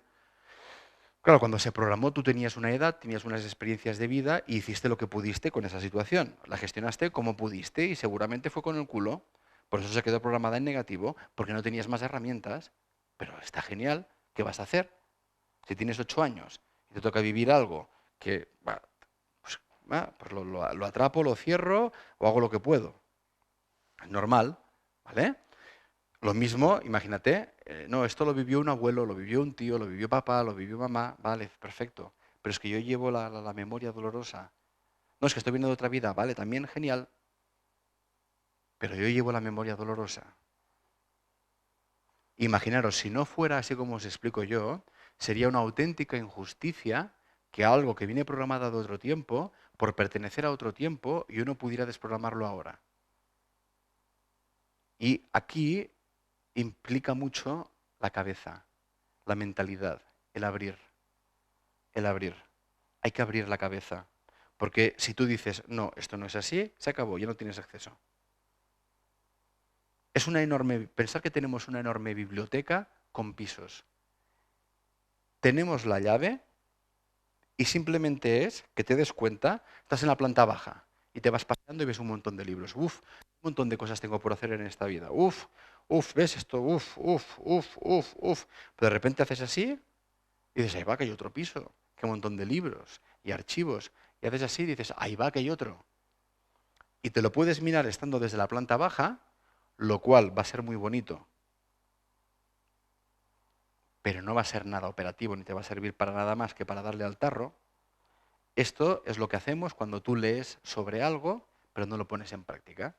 claro, cuando se programó tú tenías una edad, tenías unas experiencias de vida y hiciste lo que pudiste con esa situación. La gestionaste como pudiste y seguramente fue con el culo. Por eso se quedó programada en negativo, porque no tenías más herramientas. Pero está genial. ¿Qué vas a hacer? Si tienes 8 años y te toca vivir algo que, pues lo atrapo, lo cierro o hago lo que puedo. Es normal, ¿vale? Lo mismo, imagínate, no, esto lo vivió un abuelo, lo vivió un tío, lo vivió papá, lo vivió mamá, vale, perfecto. Pero es que yo llevo la memoria dolorosa. No, es que estoy viendo de otra vida, vale, también genial. Pero yo llevo la memoria dolorosa. Imaginaros, si no fuera así como os explico yo, sería una auténtica injusticia que algo que viene programado de otro tiempo, por pertenecer a otro tiempo, yo no pudiera desprogramarlo ahora. Y aquí implica mucho la cabeza, la mentalidad, el abrir, el abrir. Hay que abrir la cabeza. Porque si tú dices, no, esto no es así, se acabó, ya no tienes acceso. Es una enorme, pensar que tenemos una enorme biblioteca con pisos. Tenemos la llave y simplemente es que te des cuenta, estás en la planta baja y te vas paseando y ves un montón de libros. Uf, un montón de cosas tengo por hacer en esta vida. Uf, ves esto, uf. Pero de repente haces así y dices, ahí va que hay otro piso, que un montón de libros y archivos. Y haces así y dices, ahí va que hay otro. Y te lo puedes mirar estando desde la planta baja, lo cual va a ser muy bonito, pero no va a ser nada operativo ni te va a servir para nada más que para darle al tarro. Esto es lo que hacemos cuando tú lees sobre algo, pero no lo pones en práctica.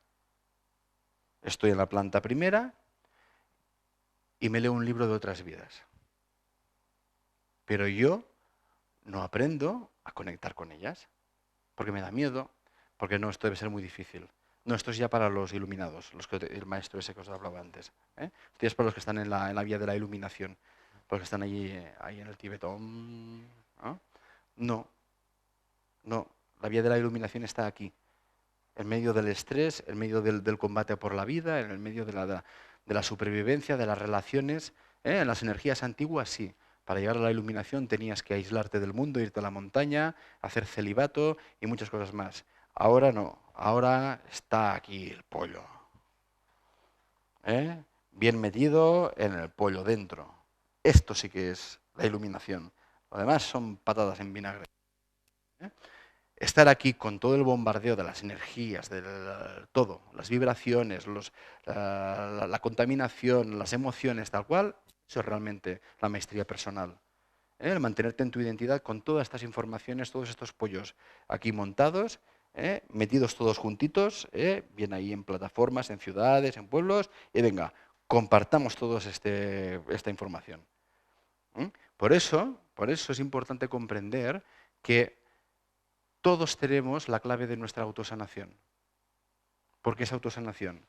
Estoy en la planta primera y me leo un libro de otras vidas. Pero yo no aprendo a conectar con ellas, porque me da miedo, porque no, esto debe ser muy difícil. No, esto es ya para los iluminados, el maestro ese que os hablaba antes. Esto ya es para los que están en la vía de la iluminación, para los que están ahí en el Tíbet. No, no, la vía de la iluminación está aquí. En medio del estrés, en medio del combate por la vida, en el medio de de la supervivencia, de las relaciones. En las energías antiguas sí. Para llegar a la iluminación tenías que aislarte del mundo, irte a la montaña, hacer celibato y muchas cosas más. Ahora no, ahora está aquí el pollo. Bien metido en el pollo dentro. Esto sí que es la iluminación. Lo demás son patadas en vinagre. ¿eh? Estar aquí con todo el bombardeo de las energías, de todo, las vibraciones, la contaminación, las emociones, tal cual, eso es realmente la maestría personal. El mantenerte en tu identidad con todas estas informaciones, todos estos pollos aquí montados, metidos todos juntitos, bien ahí en plataformas, en ciudades, en pueblos, y venga, compartamos todos esta información. Por eso es importante comprender que todos tenemos la clave de nuestra autosanación. ¿Por qué es autosanación?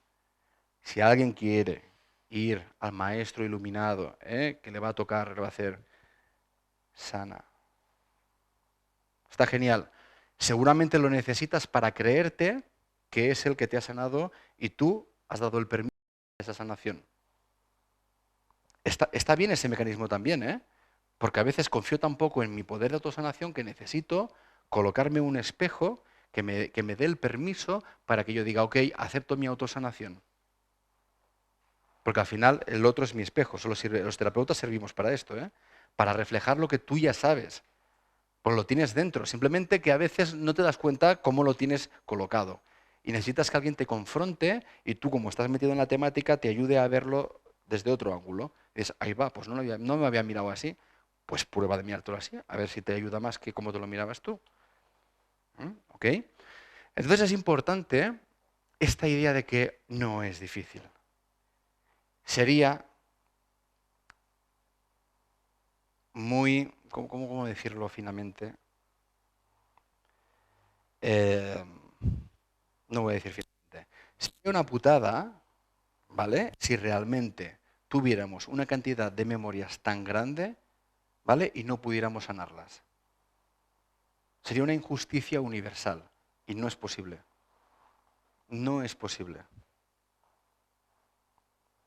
Si alguien quiere ir al maestro iluminado, que le va a tocar, le va a hacer sana. Está genial. Seguramente lo necesitas para creerte que es el que te ha sanado y tú has dado el permiso de esa sanación. Está bien ese mecanismo también, porque a veces confío tan poco en mi poder de autosanación que necesito colocarme un espejo que me dé el permiso para que yo diga, ok, acepto mi autosanación. Porque al final el otro es mi espejo, los terapeutas servimos para esto, para reflejar lo que tú ya sabes. Pues lo tienes dentro, simplemente que a veces no te das cuenta cómo lo tienes colocado. Y necesitas que alguien te confronte y tú, como estás metido en la temática, te ayude a verlo desde otro ángulo. Es, ahí va, pues no me había mirado así. Pues prueba de mirártelo así, a ver si te ayuda más que como te lo mirabas tú. ¿Ok? Entonces es importante esta idea de que no es difícil. Sería muy, ¿cómo decirlo finamente? Eh, no voy a decir finamente. Sería una putada, ¿vale? Si realmente tuviéramos una cantidad de memorias tan grande, ¿vale? Y no pudiéramos sanarlas. Sería una injusticia universal y no es posible. No es posible.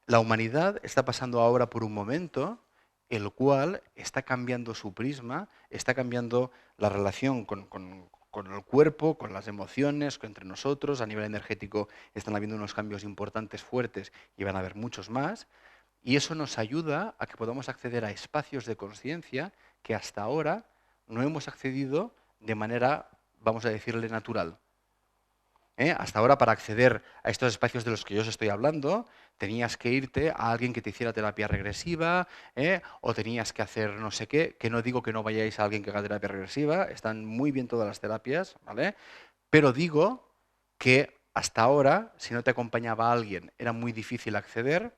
La humanidad está pasando ahora por un momento el cual está cambiando su prisma, está cambiando la relación con el cuerpo, con las emociones, entre nosotros. A nivel energético están habiendo unos cambios importantes, fuertes, y van a haber muchos más. Y eso nos ayuda a que podamos acceder a espacios de conciencia que hasta ahora no hemos accedido de manera, vamos a decirle, natural. Hasta ahora, para acceder a estos espacios de los que yo os estoy hablando, tenías que irte a alguien que te hiciera terapia regresiva, o tenías que hacer no sé qué, que no digo que no vayáis a alguien que haga terapia regresiva, están muy bien todas las terapias, ¿vale? Pero digo que hasta ahora, si no te acompañaba alguien, era muy difícil acceder,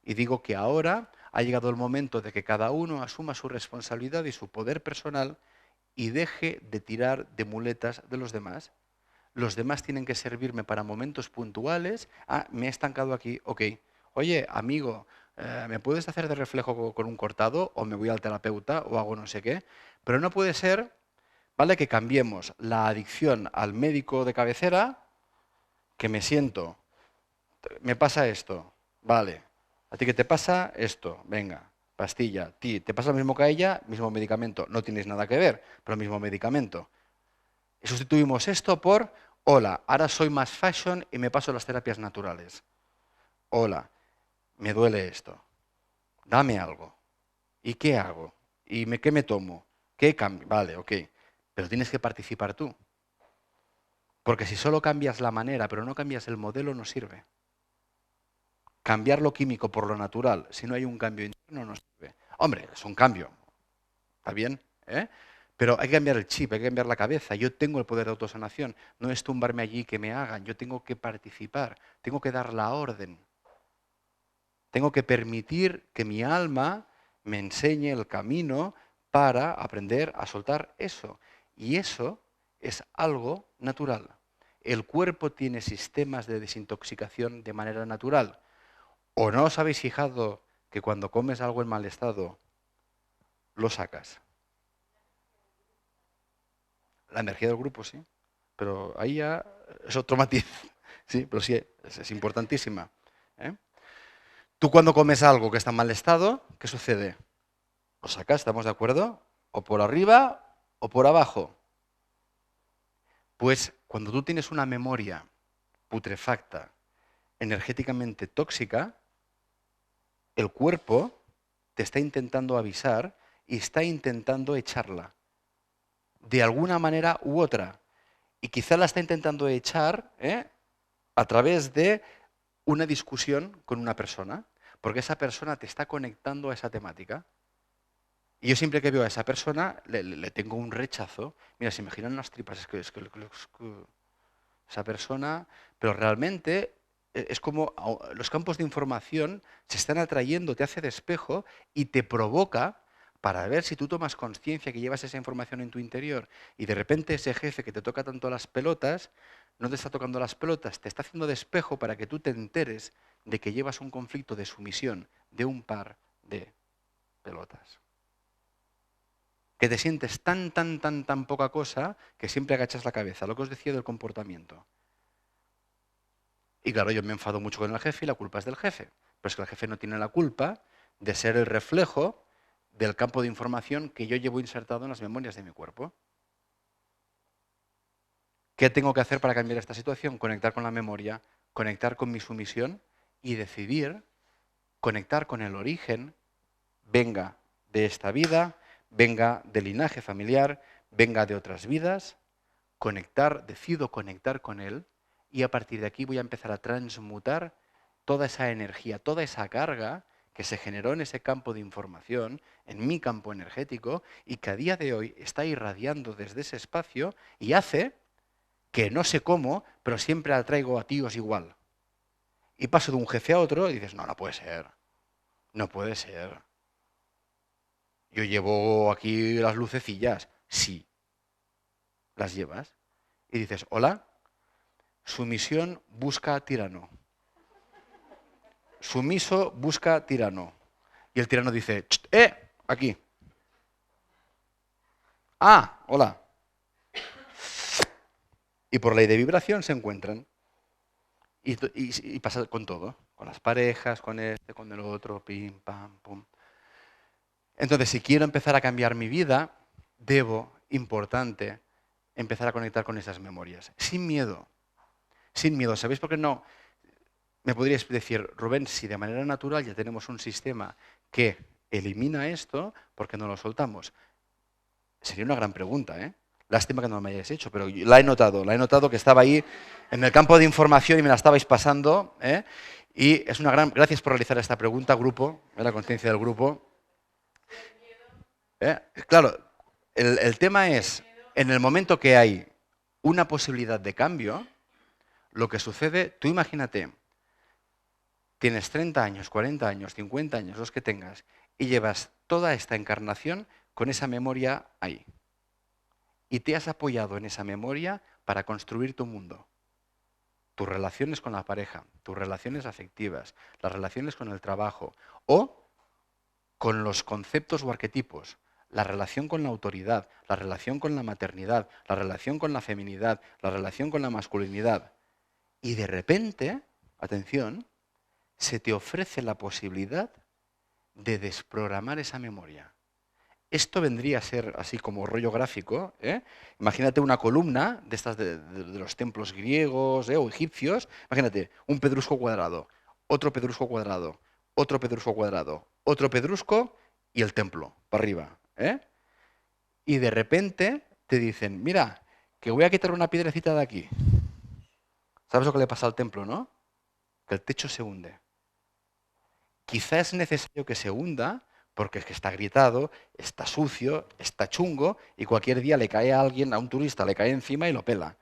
y digo que ahora ha llegado el momento de que cada uno asuma su responsabilidad y su poder personal y deje de tirar de muletas de los demás. Los demás tienen que servirme para momentos puntuales. Ah, me he estancado aquí, ok. Oye, amigo, ¿me puedes hacer de reflejo con un cortado? O me voy al terapeuta o hago no sé qué. Pero no puede ser, ¿vale? Que cambiemos la adicción al médico de cabecera, que me siento, me pasa esto, vale. ¿A ti qué te pasa? Esto, venga, pastilla. Ti, ¿te pasa lo mismo que a ella? Mismo medicamento. No tienes nada que ver, pero mismo medicamento. Y sustituimos esto por, hola, ahora soy más fashion y me paso las terapias naturales. Hola, me duele esto. Dame algo. ¿Y qué hago? ¿Qué me tomo? ¿Qué cambio? Vale, ok. Pero tienes que participar tú. Porque si solo cambias la manera, pero no cambias el modelo, no sirve. Cambiar lo químico por lo natural, si no hay un cambio interno, no sirve. Hombre, es un cambio. ¿Está bien? Pero hay que cambiar el chip, hay que cambiar la cabeza. Yo tengo el poder de autosanación. No es tumbarme allí y que me hagan. Yo tengo que participar. Tengo que dar la orden. Tengo que permitir que mi alma me enseñe el camino para aprender a soltar eso. Y eso es algo natural. El cuerpo tiene sistemas de desintoxicación de manera natural. ¿O no os habéis fijado que cuando comes algo en mal estado, lo sacas? La energía del grupo, sí. Pero ahí ya es otro matiz. Sí, pero sí, es importantísima. ¿eh? Tú cuando comes algo que está en mal estado, ¿qué sucede? Lo sacas, ¿estamos de acuerdo? O por arriba o por abajo. Pues cuando tú tienes una memoria putrefacta, energéticamente tóxica, el cuerpo te está intentando avisar y está intentando echarla, de alguna manera u otra. Y quizá la está intentando echar a través de una discusión con una persona, porque esa persona te está conectando a esa temática. Y yo siempre que veo a esa persona le tengo un rechazo. Mira, se me giran las tripas, esa persona, pero realmente es como los campos de información se están atrayendo, te hace de espejo y te provoca para ver si tú tomas conciencia que llevas esa información en tu interior y de repente ese jefe que te toca tanto las pelotas, no te está tocando las pelotas, te está haciendo de espejo para que tú te enteres de que llevas un conflicto de sumisión de un par de pelotas. Que te sientes tan poca cosa que siempre agachas la cabeza, lo que os decía del comportamiento. Y claro, yo me enfado mucho con el jefe y la culpa es del jefe. Pero es que el jefe no tiene la culpa de ser el reflejo del campo de información que yo llevo insertado en las memorias de mi cuerpo. ¿Qué tengo que hacer para cambiar esta situación? Conectar con la memoria, conectar con mi sumisión y decidir conectar con el origen, venga de esta vida, venga del linaje familiar, venga de otras vidas, decido conectar con él y a partir de aquí voy a empezar a transmutar toda esa energía, toda esa carga que se generó en ese campo de información, en mi campo energético, y que a día de hoy está irradiando desde ese espacio y hace que no sé cómo, pero siempre atraigo a tíos igual. Y paso de un jefe a otro y dices, no, no puede ser, no puede ser. Yo llevo aquí las lucecillas, sí, las llevas. Y dices, hola, sumisión busca tirano. Sumiso busca tirano. Y el tirano dice, aquí. Ah, hola. Y por ley de vibración se encuentran. Y pasa con todo. Con las parejas, con este, con el otro, pim, pam, pum. Entonces, si quiero empezar a cambiar mi vida, debo, importante, empezar a conectar con esas memorias. Sin miedo. Sin miedo. ¿Sabéis por qué no? Me podríais decir, Rubén, si de manera natural ya tenemos un sistema que elimina esto, ¿por qué no lo soltamos? Sería una gran pregunta, ¿eh? Lástima que no me hayáis hecho, pero la he notado que estaba ahí en el campo de información y me la estabais pasando, ¿eh? Y es una gran... Gracias por realizar esta pregunta, grupo, la conciencia del grupo. Claro, el tema es, en el momento que hay una posibilidad de cambio, lo que sucede, tú imagínate, tienes 30 años, 40 años, 50 años, los que tengas, y llevas toda esta encarnación con esa memoria ahí. Y te has apoyado en esa memoria para construir tu mundo. Tus relaciones con la pareja, tus relaciones afectivas, las relaciones con el trabajo o con los conceptos o arquetipos, la relación con la autoridad, la relación con la maternidad, la relación con la feminidad, la relación con la masculinidad. Y de repente, atención, se te ofrece la posibilidad de desprogramar esa memoria. Esto vendría a ser así como rollo gráfico. Imagínate una columna de estas de los templos griegos o egipcios. Imagínate un pedrusco cuadrado, otro pedrusco cuadrado, otro pedrusco cuadrado, otro pedrusco y el templo para arriba. Y de repente te dicen, mira, que voy a quitar una piedrecita de aquí. ¿Sabes lo que le pasa al templo, no? Que el techo se hunde. Quizá es necesario que se hunda porque es que está gritado, está sucio, está chungo y cualquier día le cae a alguien, a un turista, le cae encima y lo pela.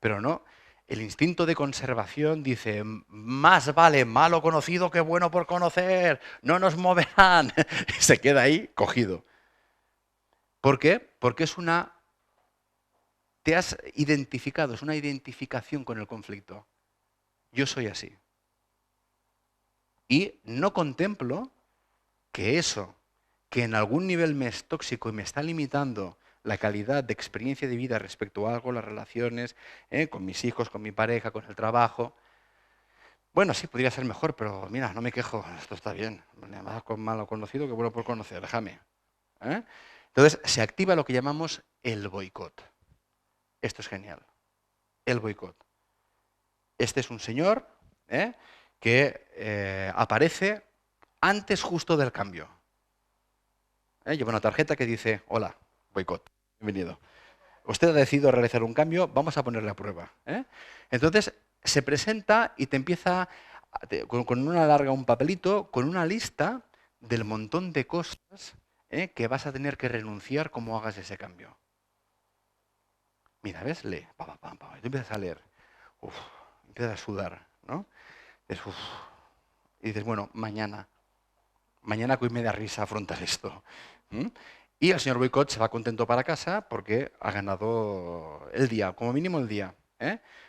Pero no, el instinto de conservación dice, más vale malo conocido que bueno por conocer, no nos moverán. Y se queda ahí cogido. ¿Por qué? Porque te has identificado, es una identificación con el conflicto. Yo soy así. Y no contemplo que eso, que en algún nivel me es tóxico y me está limitando la calidad de experiencia de vida respecto a algo, las relaciones, con mis hijos, con mi pareja, con el trabajo, Bueno, sí, podría ser mejor, pero mira, no me quejo, esto está bien. Más con malo conocido que bueno por conocer, déjame. ¿Eh? Entonces, se activa lo que llamamos el boicot. Esto es genial. El boicot. Este es un señor que aparece antes justo del cambio. Lleva una tarjeta que dice, hola, boicot, bienvenido. Usted ha decidido realizar un cambio, vamos a ponerle a prueba. Entonces, se presenta y te empieza con una larga, un papelito, con una lista del montón de cosas que vas a tener que renunciar como hagas ese cambio. Mira, ¿ves? Lee. Pa, pa, pa, pa. Y tú empiezas a leer. Uf, empiezas a sudar, ¿no? Dices, uf. Y dices, bueno, mañana con media risa afrontar esto. ¿Mm? Y el señor Boicot se va contento para casa porque ha ganado el día, como mínimo el día.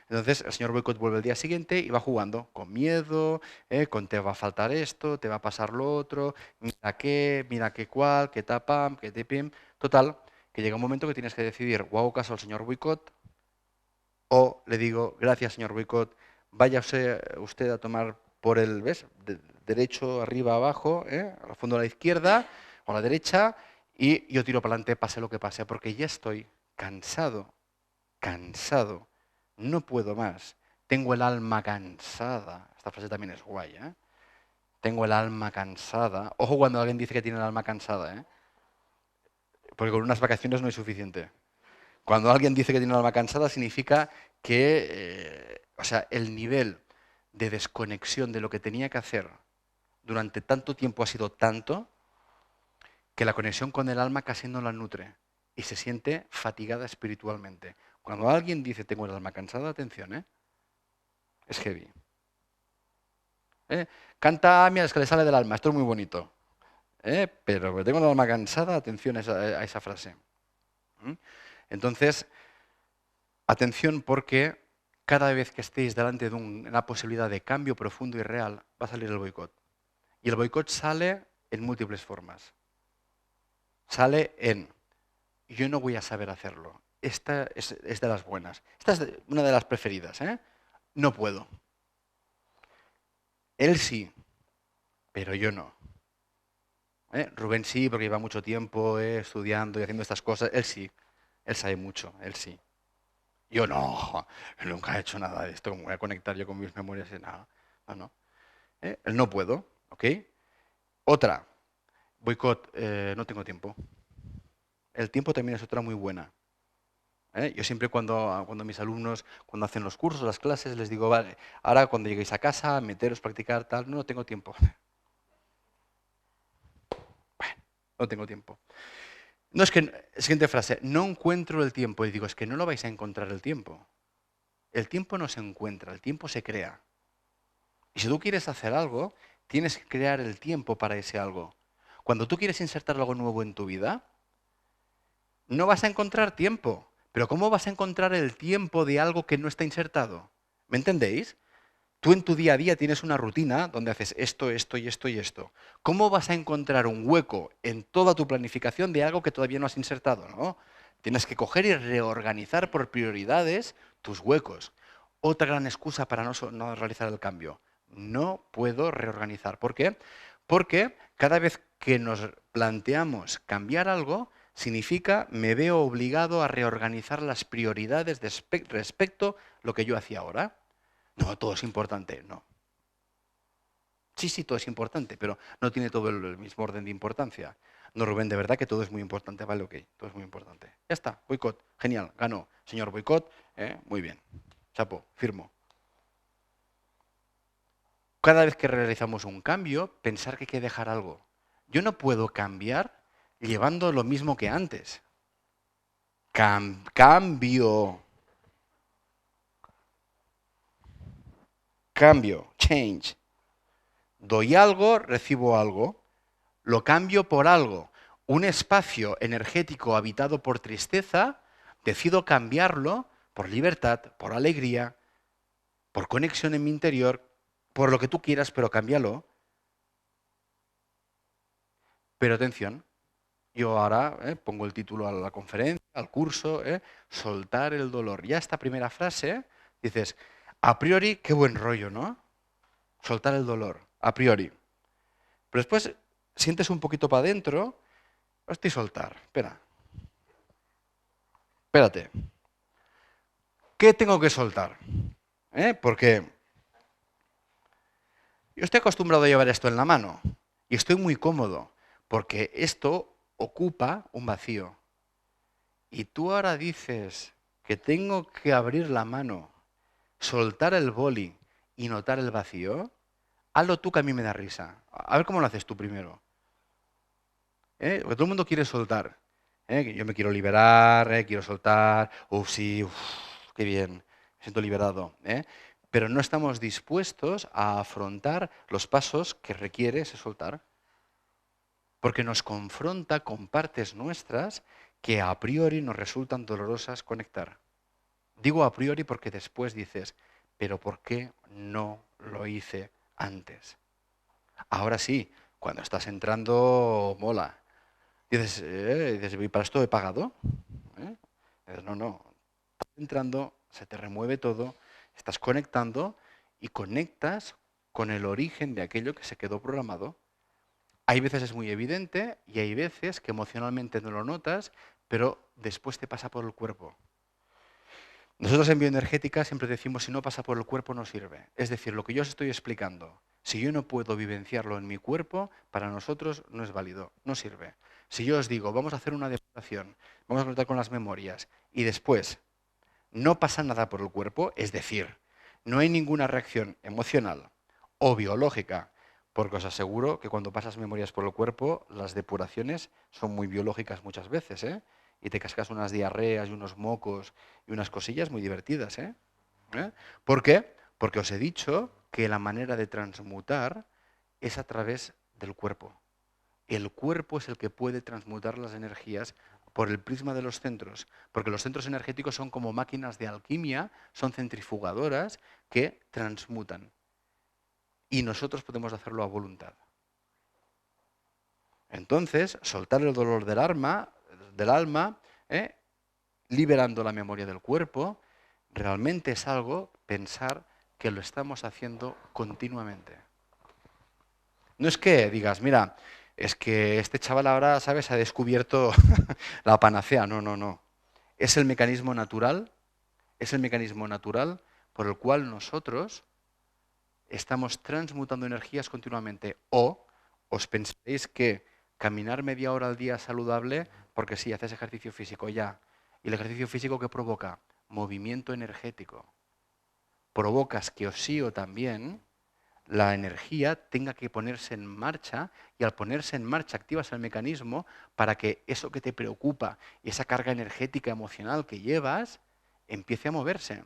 Entonces el señor Boicot vuelve el día siguiente y va jugando con miedo, con te va a faltar esto, te va a pasar lo otro, mira qué cual, qué tapam, qué tipim. Total, que llega un momento que tienes que decidir, o hago caso al señor Boicot o le digo, gracias señor Boicot, váyase usted a tomar por el, ¿ves? Derecho, arriba, abajo, al fondo a la izquierda o a la derecha, y yo tiro para adelante, pase lo que pase, porque ya estoy cansado, cansado, no puedo más, tengo el alma cansada. Esta frase también es guay, ¿eh? Tengo el alma cansada. Ojo cuando alguien dice que tiene el alma cansada, ¿eh? Porque con unas vacaciones no es suficiente. Cuando alguien dice que tiene el alma cansada significa que, o sea, el nivel de desconexión de lo que tenía que hacer durante tanto tiempo ha sido tanto que la conexión con el alma casi no la nutre y se siente fatigada espiritualmente. Cuando alguien dice tengo el alma cansada, atención, es heavy. Canta, mira, es que le sale del alma, esto es muy bonito. Pero tengo el alma cansada, atención a esa frase. ¿Mm? Entonces, atención porque cada vez que estéis delante de una posibilidad de cambio profundo y real, va a salir el boicot. Y el boicot sale en múltiples formas. Sale en, yo no voy a saber hacerlo. Esta es de las buenas. Esta es una de las preferidas. No puedo. Él sí, pero yo no. Rubén sí, porque lleva mucho tiempo estudiando y haciendo estas cosas. Él sí, él sabe mucho, él sí. Yo no, nunca he hecho nada de esto. ¿Cómo voy a conectar yo con mis memorias? Nada. No, no. El no puedo, ¿ok? Otra, boicot, no tengo tiempo. El tiempo también es otra muy buena. Yo siempre cuando mis alumnos, cuando hacen los cursos, las clases, les digo, vale, ahora cuando lleguéis a casa, meteros, practicar, tal, no tengo tiempo. Bueno, no tengo tiempo. No es que, siguiente frase, no encuentro el tiempo. Y digo, es que no lo vais a encontrar el tiempo. El tiempo no se encuentra, el tiempo se crea. Y si tú quieres hacer algo, tienes que crear el tiempo para ese algo. Cuando tú quieres insertar algo nuevo en tu vida, no vas a encontrar tiempo. Pero ¿cómo vas a encontrar el tiempo de algo que no está insertado? ¿Me entendéis? Tú en tu día a día tienes una rutina donde haces esto, esto y esto y esto. ¿Cómo vas a encontrar un hueco en toda tu planificación de algo que todavía no has insertado? ¿No? Tienes que coger y reorganizar por prioridades tus huecos. Otra gran excusa para no realizar el cambio. No puedo reorganizar. ¿Por qué? Porque cada vez que nos planteamos cambiar algo, significa me veo obligado a reorganizar las prioridades respecto a lo que yo hacía ahora. No, todo es importante, no. Sí, sí, todo es importante, pero no tiene todo el mismo orden de importancia. No, Rubén, de verdad que todo es muy importante. Vale, ok, todo es muy importante. Ya está, boicot, genial, ganó. Señor boicot, muy bien. Chapo, firmo. Cada vez que realizamos un cambio, pensar que hay que dejar algo. Yo no puedo cambiar llevando lo mismo que antes. Cambio, change. Doy algo, recibo algo. Lo cambio por algo. Un espacio energético habitado por tristeza, decido cambiarlo por libertad, por alegría, por conexión en mi interior, por lo que tú quieras, pero cámbialo. Pero atención, yo ahora pongo el título a la conferencia, al curso, soltar el dolor. Ya esta primera frase, dices, a priori, qué buen rollo, ¿no? soltar el dolor, a priori. Pero después sientes un poquito para adentro, hostia, soltar, espérate, ¿qué tengo que soltar? Porque yo estoy acostumbrado a llevar esto en la mano y estoy muy cómodo, porque esto ocupa un vacío. Y tú ahora dices que tengo que abrir la mano, soltar el boli y notar el vacío. Hazlo tú, que a mí me da risa. A ver cómo lo haces tú primero. Porque todo el mundo quiere soltar. Que yo me quiero liberar, quiero soltar. Sí, qué bien, me siento liberado. Pero no estamos dispuestos a afrontar los pasos que requiere ese soltar. Porque nos confronta con partes nuestras que a priori nos resultan dolorosas conectar. Digo a priori porque después dices, pero ¿por qué no lo hice antes? Ahora sí, cuando estás entrando, mola. Dices, ¿y para esto he pagado? Dices, no. Estás entrando, se te remueve todo, estás conectando y conectas con el origen de aquello que se quedó programado. Hay veces es muy evidente y hay veces que emocionalmente no lo notas, pero después te pasa por el cuerpo. Nosotros en bioenergética siempre decimos, si no pasa por el cuerpo no sirve. Es decir, lo que yo os estoy explicando, si yo no puedo vivenciarlo en mi cuerpo, para nosotros no es válido, no sirve. Si yo os digo, vamos a hacer una depuración, vamos a conectar con las memorias, y después no pasa nada por el cuerpo, es decir, no hay ninguna reacción emocional o biológica, porque os aseguro que cuando pasas memorias por el cuerpo, las depuraciones son muy biológicas muchas veces, y te cascas unas diarreas y unos mocos y unas cosillas muy divertidas. ¿Por qué? Porque os he dicho que la manera de transmutar es a través del cuerpo. El cuerpo es el que puede transmutar las energías por el prisma de los centros, porque los centros energéticos son como máquinas de alquimia, son centrifugadoras que transmutan. Y nosotros podemos hacerlo a voluntad. Entonces, soltar el dolor del alma, liberando la memoria del cuerpo, realmente es algo, pensar que lo estamos haciendo continuamente. No es que digas, mira, es que este chaval ahora, ¿sabes?, ha descubierto la panacea. No. Es el mecanismo natural por el cual nosotros estamos transmutando energías continuamente. O os pensaréis que caminar media hora al día es saludable porque sí, haces ejercicio físico ya. ¿Y el ejercicio físico qué provoca? Movimiento energético. Provocas que os sí o también la energía tenga que ponerse en marcha, y al ponerse en marcha activas el mecanismo para que eso que te preocupa y esa carga energética emocional que llevas empiece a moverse.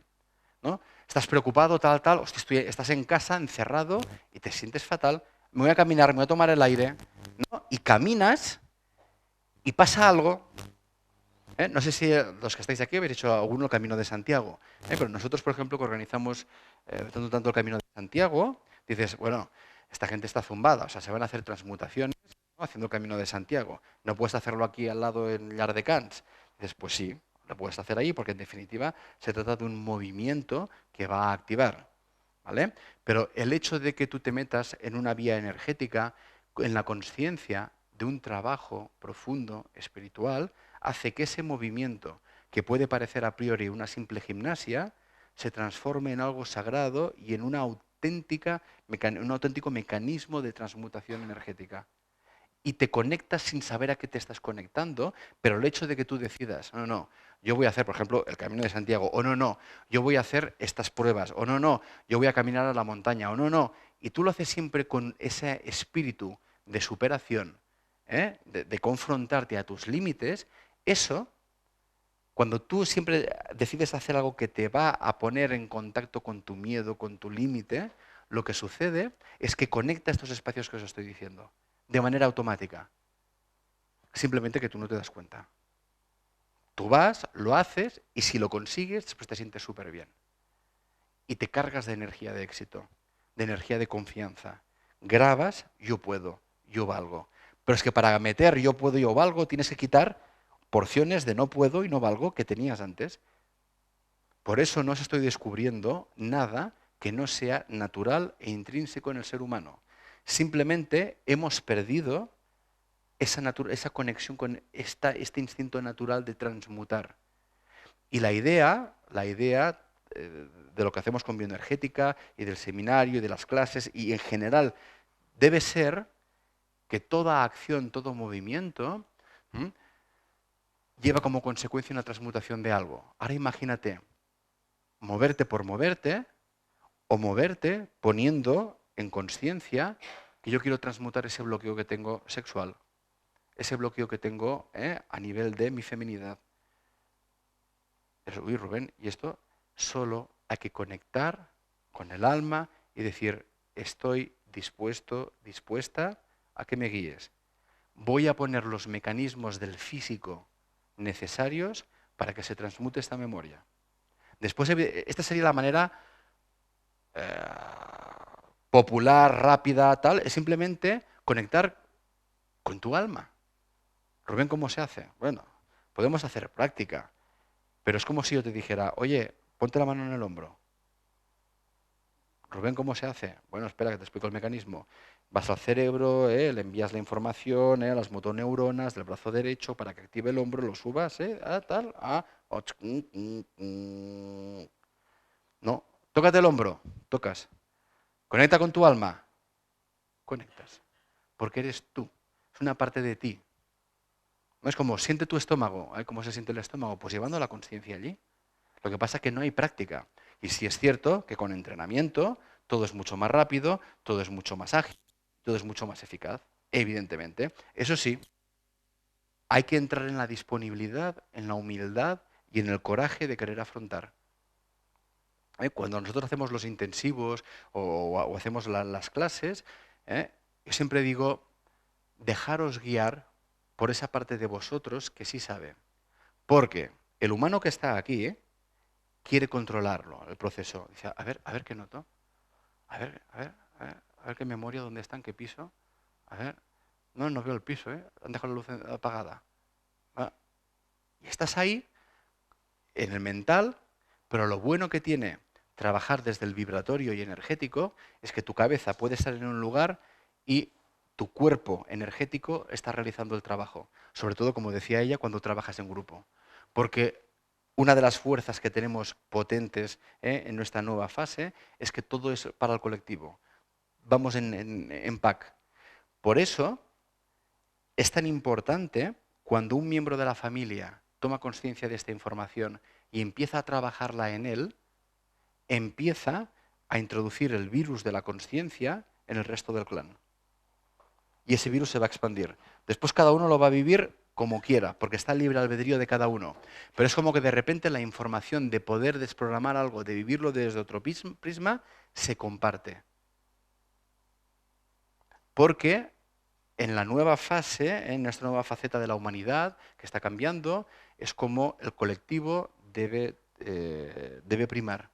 ¿No? Estás preocupado, tal, hostia, estás en casa, encerrado, y te sientes fatal. Me voy a caminar, me voy a tomar el aire, ¿no? Y caminas y pasa algo. No sé si los que estáis aquí habéis hecho alguno el Camino de Santiago, pero nosotros, por ejemplo, que organizamos tanto el Camino de Santiago, dices, bueno, esta gente está zumbada, o sea, se van a hacer transmutaciones, ¿no?, haciendo el Camino de Santiago. ¿No puedes hacerlo aquí al lado en Llar de Cans? Dices, pues sí, lo puedes hacer ahí porque en definitiva se trata de un movimiento que va a activar, ¿vale? Pero el hecho de que tú te metas en una vía energética, en la consciencia de un trabajo profundo, espiritual, hace que ese movimiento, que puede parecer a priori una simple gimnasia, se transforme en algo sagrado y en un auténtico mecanismo de transmutación energética. Y te conectas sin saber a qué te estás conectando, pero el hecho de que tú decidas, no, yo voy a hacer, por ejemplo, el Camino de Santiago, o no, yo voy a hacer estas pruebas, o no, yo voy a caminar a la montaña, o no, y tú lo haces siempre con ese espíritu de superación, de confrontarte a tus límites. Eso, cuando tú siempre decides hacer algo que te va a poner en contacto con tu miedo, con tu límite, lo que sucede es que conecta estos espacios que os estoy diciendo de manera automática. Simplemente que tú no te das cuenta. Tú vas, lo haces, y si lo consigues, pues te sientes súper bien. Y te cargas de energía de éxito, de energía de confianza. Grabas, yo puedo, yo valgo. Pero es que para meter yo puedo, yo valgo, tienes que quitar porciones de no puedo y no valgo que tenías antes. Por eso no os estoy descubriendo nada que no sea natural e intrínseco en el ser humano. Simplemente hemos perdido esa conexión con este instinto natural de transmutar. Y la idea de lo que hacemos con bioenergética y del seminario y de las clases y en general debe ser que toda acción, todo movimiento lleva como consecuencia una transmutación de algo. Ahora imagínate moverte por moverte o moverte poniendo en conciencia que yo quiero transmutar ese bloqueo que tengo sexual, ese bloqueo que tengo a nivel de mi feminidad. Uy, Rubén, y esto solo hay que conectar con el alma y decir, estoy dispuesto, dispuesta a que me guíes. Voy a poner los mecanismos del físico necesarios para que se transmute esta memoria. Después, esta sería la manera popular, rápida, tal, es simplemente conectar con tu alma. Rubén, ¿cómo se hace? Bueno, podemos hacer práctica, pero es como si yo te dijera, oye, ponte la mano en el hombro. Rubén, ¿cómo se hace? Bueno, espera que te explico el mecanismo. Vas al cerebro, le envías la información a las motoneuronas del brazo derecho para que active el hombro, lo subas, No, tócate el hombro, tocas. Conecta con tu alma, conectas. Porque eres tú, es una parte de ti. No es como, siente tu estómago. ¿Cómo se siente el estómago? Pues llevando la conciencia allí. Lo que pasa es que no hay práctica. Y sí es cierto que con entrenamiento todo es mucho más rápido, todo es mucho más ágil, todo es mucho más eficaz, evidentemente. Eso sí, hay que entrar en la disponibilidad, en la humildad y en el coraje de querer afrontar. Cuando nosotros hacemos los intensivos o hacemos las clases, yo siempre digo, dejaros guiar por esa parte de vosotros que sí sabe. Porque el humano que está aquí quiere controlarlo, el proceso. Dice, a ver qué noto. A ver qué memoria, dónde está, en qué piso. A ver, no veo el piso, han dejado la luz apagada. Y estás ahí, en el mental, pero lo bueno que tiene trabajar desde el vibratorio y energético es que tu cabeza puede estar en un lugar y tu cuerpo energético está realizando el trabajo. Sobre todo, como decía ella, cuando trabajas en grupo. Porque una de las fuerzas que tenemos potentes en nuestra nueva fase es que todo es para el colectivo. Vamos en pack. Por eso es tan importante cuando un miembro de la familia toma conciencia de esta información y empieza a trabajarla en él, empieza a introducir el virus de la conciencia en el resto del clan. Y ese virus se va a expandir. Después cada uno lo va a vivir como quiera, porque está el libre albedrío de cada uno. Pero es como que de repente la información de poder desprogramar algo, de vivirlo desde otro prisma, se comparte. Porque en la nueva fase, en nuestra nueva faceta de la humanidad, que está cambiando, es como el colectivo debe primar.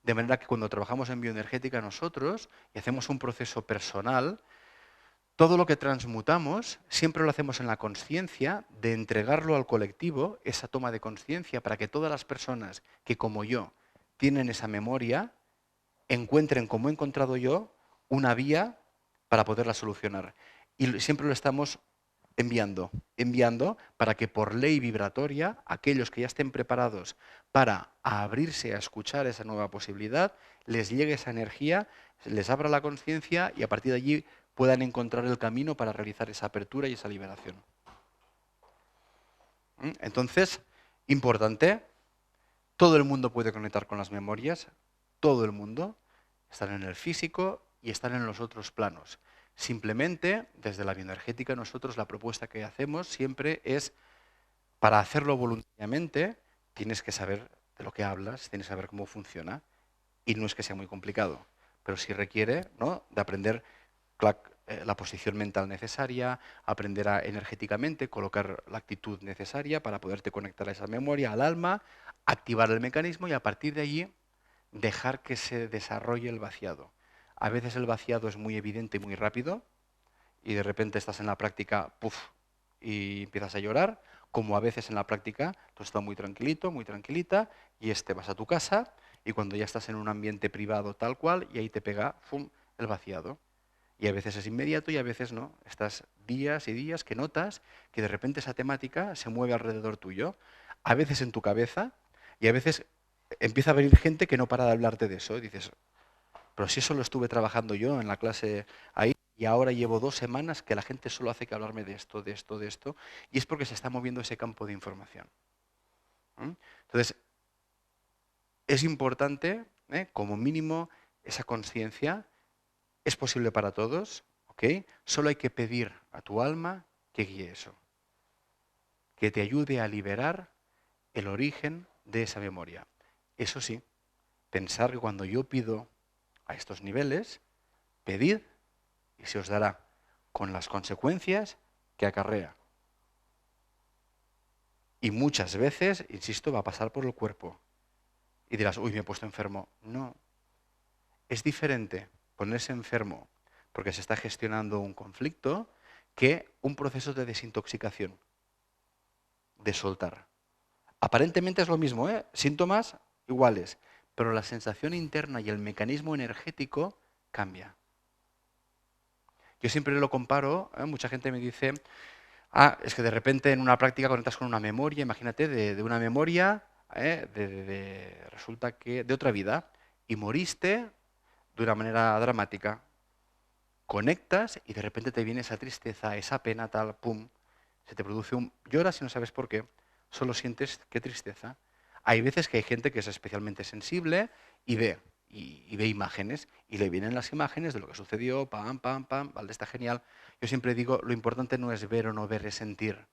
De manera que cuando trabajamos en bioenergética nosotros y hacemos un proceso personal, todo lo que transmutamos siempre lo hacemos en la conciencia de entregarlo al colectivo, esa toma de conciencia, para que todas las personas que como yo tienen esa memoria, encuentren, como he encontrado yo, una vía para poderla solucionar. Y siempre lo estamos enviando para que por ley vibratoria, aquellos que ya estén preparados para abrirse a escuchar esa nueva posibilidad, les llegue esa energía, les abra la conciencia y a partir de allí puedan encontrar el camino para realizar esa apertura y esa liberación. Entonces, importante, todo el mundo puede conectar con las memorias, todo el mundo, están en el físico y están en los otros planos. Simplemente, desde la bioenergética, nosotros la propuesta que hacemos siempre es, para hacerlo voluntariamente, tienes que saber de lo que hablas, tienes que saber cómo funciona, y no es que sea muy complicado, pero sí requiere, ¿no?, de aprender la posición mental necesaria, aprender a energéticamente colocar la actitud necesaria para poderte conectar a esa memoria, al alma, activar el mecanismo y a partir de allí dejar que se desarrolle el vaciado. A veces el vaciado es muy evidente y muy rápido y de repente estás en la práctica, ¡puf!, y empiezas a llorar, como a veces en la práctica tú estás muy tranquilito, muy tranquilita y vas a tu casa y cuando ya estás en un ambiente privado tal cual, y ahí te pega ¡fum!, el vaciado. Y a veces es inmediato y a veces no. Estás días y días que notas que de repente esa temática se mueve alrededor tuyo, a veces en tu cabeza y a veces empieza a venir gente que no para de hablarte de eso. Y dices, pero si eso lo estuve trabajando yo en la clase ahí y ahora llevo 2 semanas que la gente solo hace que hablarme de esto, de esto, de esto, y es porque se está moviendo ese campo de información. Entonces, es importante, como mínimo, esa conciencia. Es posible para todos, ¿ok? Solo hay que pedir a tu alma que guíe eso, que te ayude a liberar el origen de esa memoria. Eso sí, pensar que cuando yo pido a estos niveles, pedid y se os dará, con las consecuencias que acarrea. Y muchas veces, insisto, va a pasar por el cuerpo. Y dirás, uy, me he puesto enfermo. No. Es diferente ponerse enfermo porque se está gestionando un conflicto que un proceso de desintoxicación, de soltar. Aparentemente es lo mismo, ¿eh? Síntomas iguales, pero la sensación interna y el mecanismo energético cambia. Yo siempre lo comparo, mucha gente me dice, es que de repente en una práctica conectas con una memoria, imagínate, de una memoria, resulta que de otra vida, y moriste de una manera dramática. Conectas y de repente te viene esa tristeza, esa pena, tal, pum, se te produce un... Lloras y no sabes por qué, solo sientes qué tristeza. Hay veces que hay gente que es especialmente sensible y ve, y ve imágenes, y le vienen las imágenes de lo que sucedió, pam, pam, pam, vale, está genial. Yo siempre digo, lo importante no es ver o no ver, es sentir.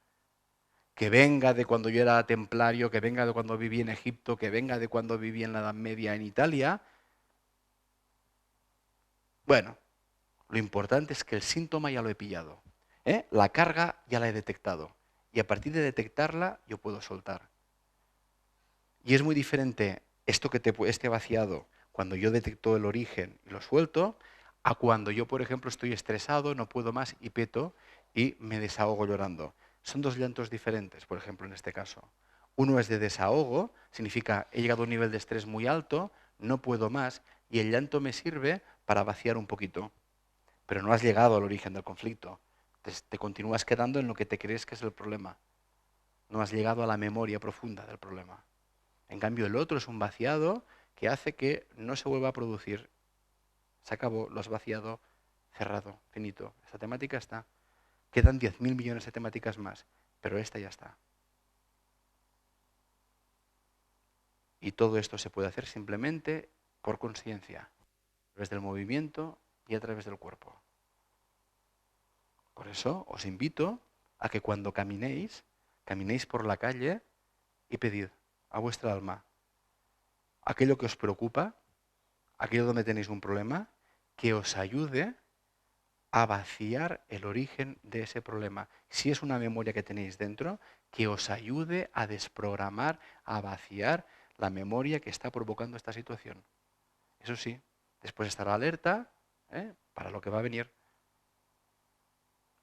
Que venga de cuando yo era templario, que venga de cuando viví en Egipto, que venga de cuando viví en la Edad Media en Italia. Bueno, lo importante es que el síntoma ya lo he pillado. La carga ya la he detectado. Y a partir de detectarla, yo puedo soltar. Y es muy diferente esto que este vaciado, cuando yo detecto el origen y lo suelto, a cuando yo, por ejemplo, estoy estresado, no puedo más y peto y me desahogo llorando. Son dos llantos diferentes, por ejemplo, en este caso. Uno es de desahogo, significa he llegado a un nivel de estrés muy alto, no puedo más, y el llanto me sirve para vaciar un poquito. Pero no has llegado al origen del conflicto. Te continúas quedando en lo que te crees que es el problema. No has llegado a la memoria profunda del problema. En cambio, el otro es un vaciado que hace que no se vuelva a producir. Se acabó, lo has vaciado, cerrado, finito. Esta temática está. Quedan 10.000 millones de temáticas más, pero esta ya está. Y todo esto se puede hacer simplemente por conciencia, a través del movimiento y a través del cuerpo. Por eso os invito a que cuando caminéis por la calle y pedid a vuestra alma aquello que os preocupa, aquello donde tenéis un problema, que os ayude a vaciar el origen de ese problema. Si es una memoria que tenéis dentro, que os ayude a desprogramar, a vaciar la memoria que está provocando esta situación. Eso sí, después estará alerta para lo que va a venir.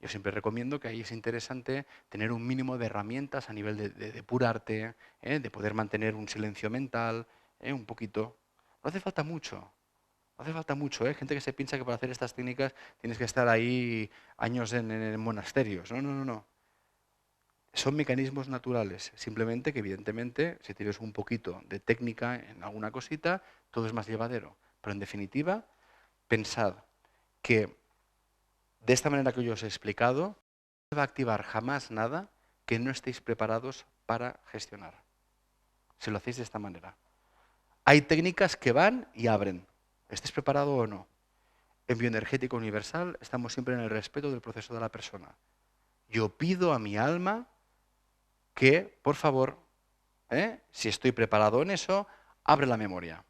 Yo siempre recomiendo que ahí es interesante tener un mínimo de herramientas a nivel de depurarte, de poder mantener un silencio mental, un poquito. No hace falta mucho, no hace falta mucho. Gente que se piensa que para hacer estas técnicas tienes que estar ahí años en monasterios. No, no, no, no. Son mecanismos naturales, simplemente que evidentemente si tienes un poquito de técnica en alguna cosita, todo es más llevadero. Pero en definitiva, pensad que de esta manera que yo os he explicado, no se va a activar jamás nada que no estéis preparados para gestionar. Si lo hacéis de esta manera. Hay técnicas que van y abren. ¿Estés preparado o no? En bioenergética universal estamos siempre en el respeto del proceso de la persona. Yo pido a mi alma que, por favor, si estoy preparado en eso, abre la memoria.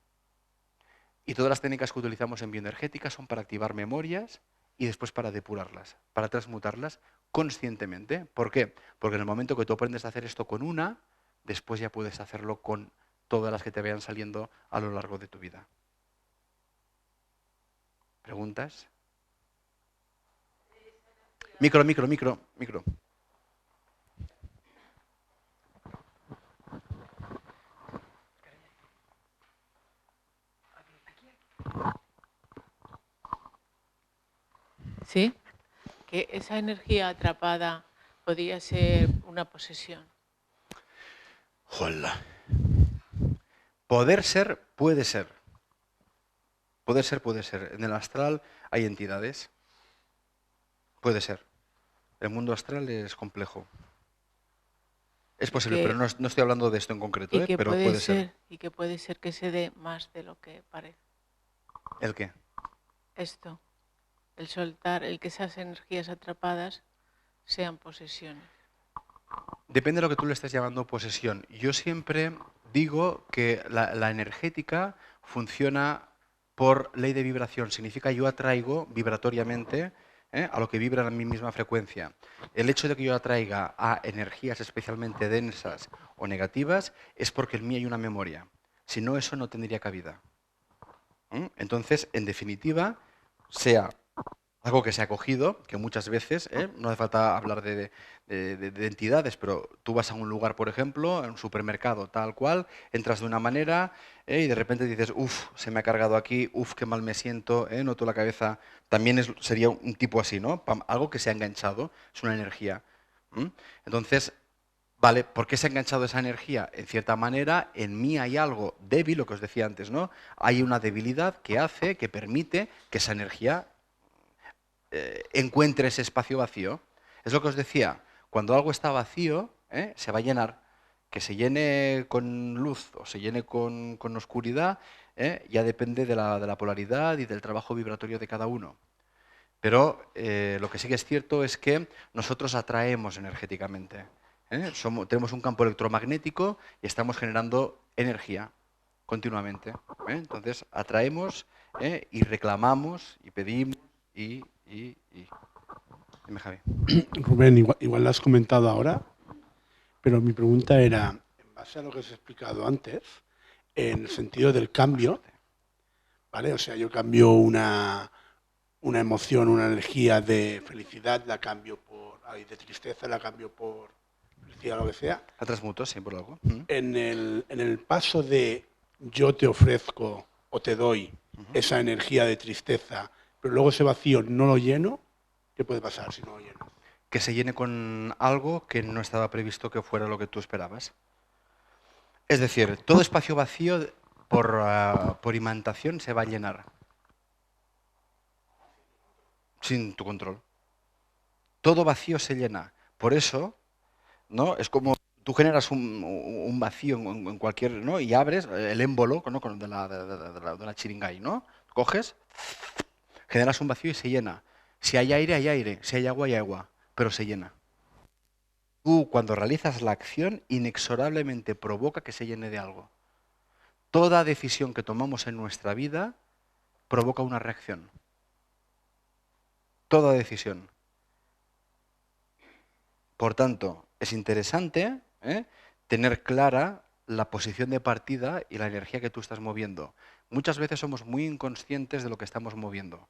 Y todas las técnicas que utilizamos en bioenergética son para activar memorias y después para depurarlas, para transmutarlas conscientemente. ¿Por qué? Porque en el momento que tú aprendes a hacer esto con una, después ya puedes hacerlo con todas las que te vayan saliendo a lo largo de tu vida. ¿Preguntas? Micro, micro, micro, micro. dice que esa energía atrapada podría ser una posesión. Joder. Poder ser, puede ser. Poder ser, puede ser. En el astral hay entidades. Puede ser. El mundo astral es complejo. Es posible, pero no estoy hablando de esto en concreto, pero puede ser. Y que puede ser que se dé más de lo que parece. ¿El qué? Esto. El soltar, el que esas energías atrapadas sean posesiones. Depende de lo que tú le estés llamando posesión. Yo siempre digo que la energética funciona por ley de vibración. Significa yo atraigo vibratoriamente a lo que vibra en mi misma frecuencia. El hecho de que yo atraiga a energías especialmente densas o negativas es porque en mí hay una memoria. Si no, eso no tendría cabida. Entonces, en definitiva, sea algo que se ha cogido, que muchas veces, no hace falta hablar de entidades, pero tú vas a un lugar, por ejemplo, en un supermercado, tal cual, entras de una manera y de repente dices, uff, se me ha cargado aquí, uff, qué mal me siento, noto la cabeza. También sería un tipo así, ¿no? Algo que se ha enganchado, es una energía. Entonces, vale, ¿por qué se ha enganchado esa energía? En cierta manera, en mí hay algo débil, lo que os decía antes, ¿no? Hay una debilidad que hace, que permite que esa energía encuentre ese espacio vacío. Es lo que os decía, cuando algo está vacío, se va a llenar. Que se llene con luz o se llene con oscuridad, ya depende de la polaridad y del trabajo vibratorio de cada uno. Pero lo que sí que es cierto es que nosotros atraemos energéticamente. Tenemos un campo electromagnético y estamos generando energía continuamente. Entonces atraemos y reclamamos y pedimos y. Dime, Javi. Rubén, igual lo has comentado ahora, pero mi pregunta era, en base a lo que os he explicado antes, en el sentido del cambio, ¿vale? O sea, yo cambio una emoción, una energía de felicidad, la cambio de tristeza, la cambio por felicidad, lo que sea. La transmuto, sí, por algo. En el paso de yo te ofrezco o te doy esa energía de tristeza, pero luego ese vacío no lo lleno, ¿qué puede pasar si no lo lleno? Que se llene con algo que no estaba previsto que fuera lo que tú esperabas. Es decir, todo espacio vacío por imantación se va a llenar. Sin tu control. Todo vacío se llena. Por eso, ¿no? Es como tú generas un vacío en cualquier, ¿no? Y abres el émbolo, ¿no? de la chiringay, ¿no? Coges, generas un vacío y se llena. Si hay aire, hay aire. Si hay agua, hay agua. Pero se llena. Tú, cuando realizas la acción, inexorablemente provoca que se llene de algo. Toda decisión que tomamos en nuestra vida provoca una reacción. Toda decisión. Por tanto, es interesante tener clara la posición de partida y la energía que tú estás moviendo. Muchas veces somos muy inconscientes de lo que estamos moviendo.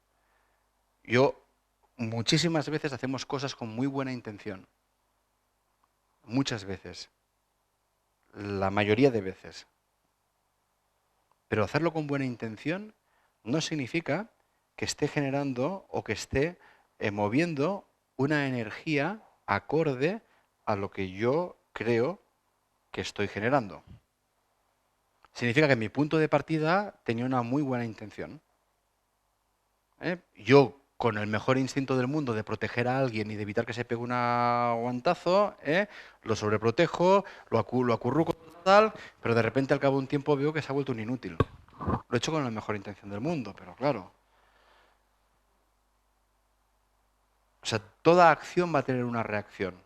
Muchísimas veces hacemos cosas con muy buena intención. Muchas veces. La mayoría de veces. Pero hacerlo con buena intención no significa que esté generando o que esté moviendo una energía acorde a lo que yo creo que estoy generando. Significa que mi punto de partida tenía una muy buena intención. Yo, con el mejor instinto del mundo de proteger a alguien y de evitar que se pegue un aguantazo, lo sobreprotejo, lo acurruco tal, pero de repente al cabo de un tiempo veo que se ha vuelto un inútil. Lo he hecho con la mejor intención del mundo, pero claro. O sea, toda acción va a tener una reacción.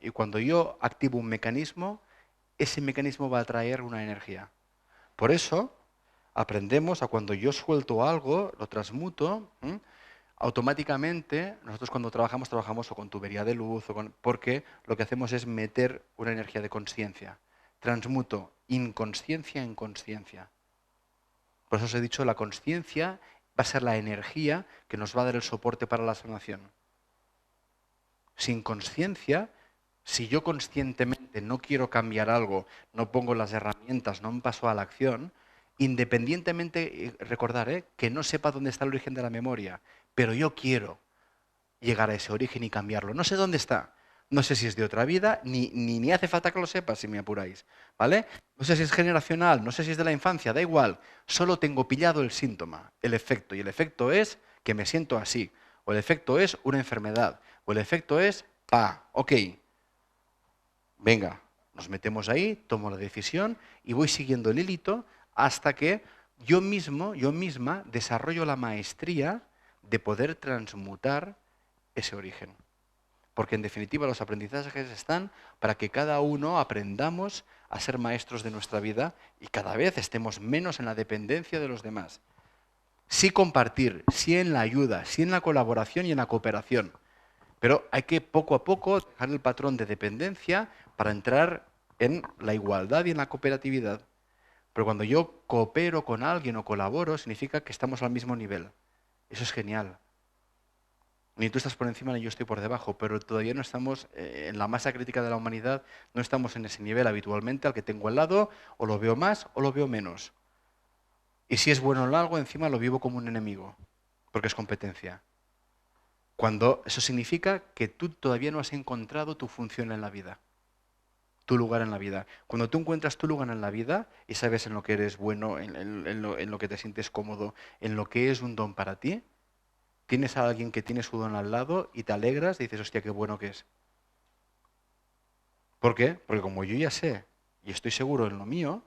Y cuando yo activo un mecanismo, ese mecanismo va a traer una energía. Por eso, aprendemos a cuando yo suelto algo, lo transmuto, automáticamente, nosotros cuando trabajamos o con tubería de luz, porque lo que hacemos es meter una energía de consciencia. Transmuto inconsciencia en consciencia. Por eso os he dicho, la consciencia va a ser la energía que nos va a dar el soporte para la sanación. Sin consciencia, si yo conscientemente no quiero cambiar algo, no pongo las herramientas, no me paso a la acción, independientemente, recordar, que no sepa dónde está el origen de la memoria, pero yo quiero llegar a ese origen y cambiarlo. No sé dónde está. No sé si es de otra vida, ni hace falta que lo sepa, si me apuráis, ¿vale? No sé si es generacional, no sé si es de la infancia, da igual. Solo tengo pillado el síntoma, el efecto. Y el efecto es que me siento así. O el efecto es una enfermedad. O el efecto es, ok, venga, nos metemos ahí, tomo la decisión y voy siguiendo el hilito hasta que yo misma desarrollo la maestría de poder transmutar ese origen. Porque en definitiva los aprendizajes están para que cada uno aprendamos a ser maestros de nuestra vida y cada vez estemos menos en la dependencia de los demás. Sí compartir, sí en la ayuda, sí en la colaboración y en la cooperación. Pero hay que poco a poco dejar el patrón de dependencia para entrar en la igualdad y en la cooperatividad. Pero cuando yo coopero con alguien o colaboro, significa que estamos al mismo nivel. Eso es genial. Ni tú estás por encima ni yo estoy por debajo, pero todavía no estamos en la masa crítica de la humanidad, no estamos en ese nivel habitualmente al que tengo al lado, o lo veo más o lo veo menos. Y si es bueno en algo, encima lo vivo como un enemigo, porque es competencia. Cuando eso significa que tú todavía no has encontrado tu función en la vida, tu lugar en la vida. Cuando tú encuentras tu lugar en la vida y sabes en lo que eres bueno, en lo que te sientes cómodo, en lo que es un don para ti, tienes a alguien que tiene su don al lado y te alegras y dices, hostia, qué bueno que es. ¿Por qué? Porque como yo ya sé y estoy seguro en lo mío,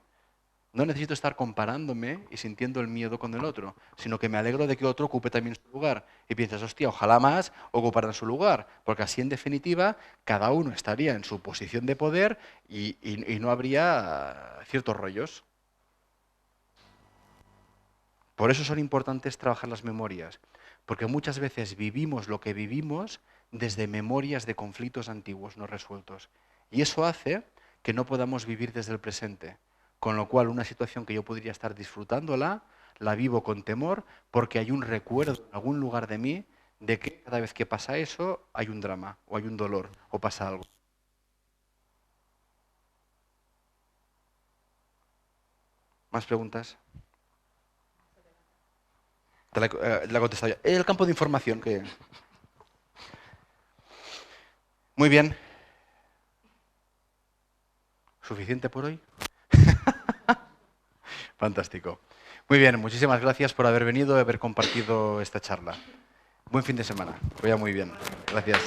no necesito estar comparándome y sintiendo el miedo con el otro, sino que me alegro de que otro ocupe también su lugar. Y piensas, hostia, ojalá más ocuparan su lugar, porque así en definitiva cada uno estaría en su posición de poder y no habría ciertos rollos. Por eso son importantes trabajar las memorias, porque muchas veces vivimos lo que vivimos desde memorias de conflictos antiguos no resueltos. Y eso hace que no podamos vivir desde el presente. Con lo cual, una situación que yo podría estar disfrutándola, la vivo con temor porque hay un recuerdo en algún lugar de mí de que cada vez que pasa eso hay un drama, o hay un dolor, o pasa algo. ¿Más preguntas? Te la he contestado ya. El campo de información que... Muy bien. ¿Suficiente por hoy? Fantástico. Muy bien, muchísimas gracias por haber venido y haber compartido esta charla. Buen fin de semana. Que vaya muy bien. Gracias.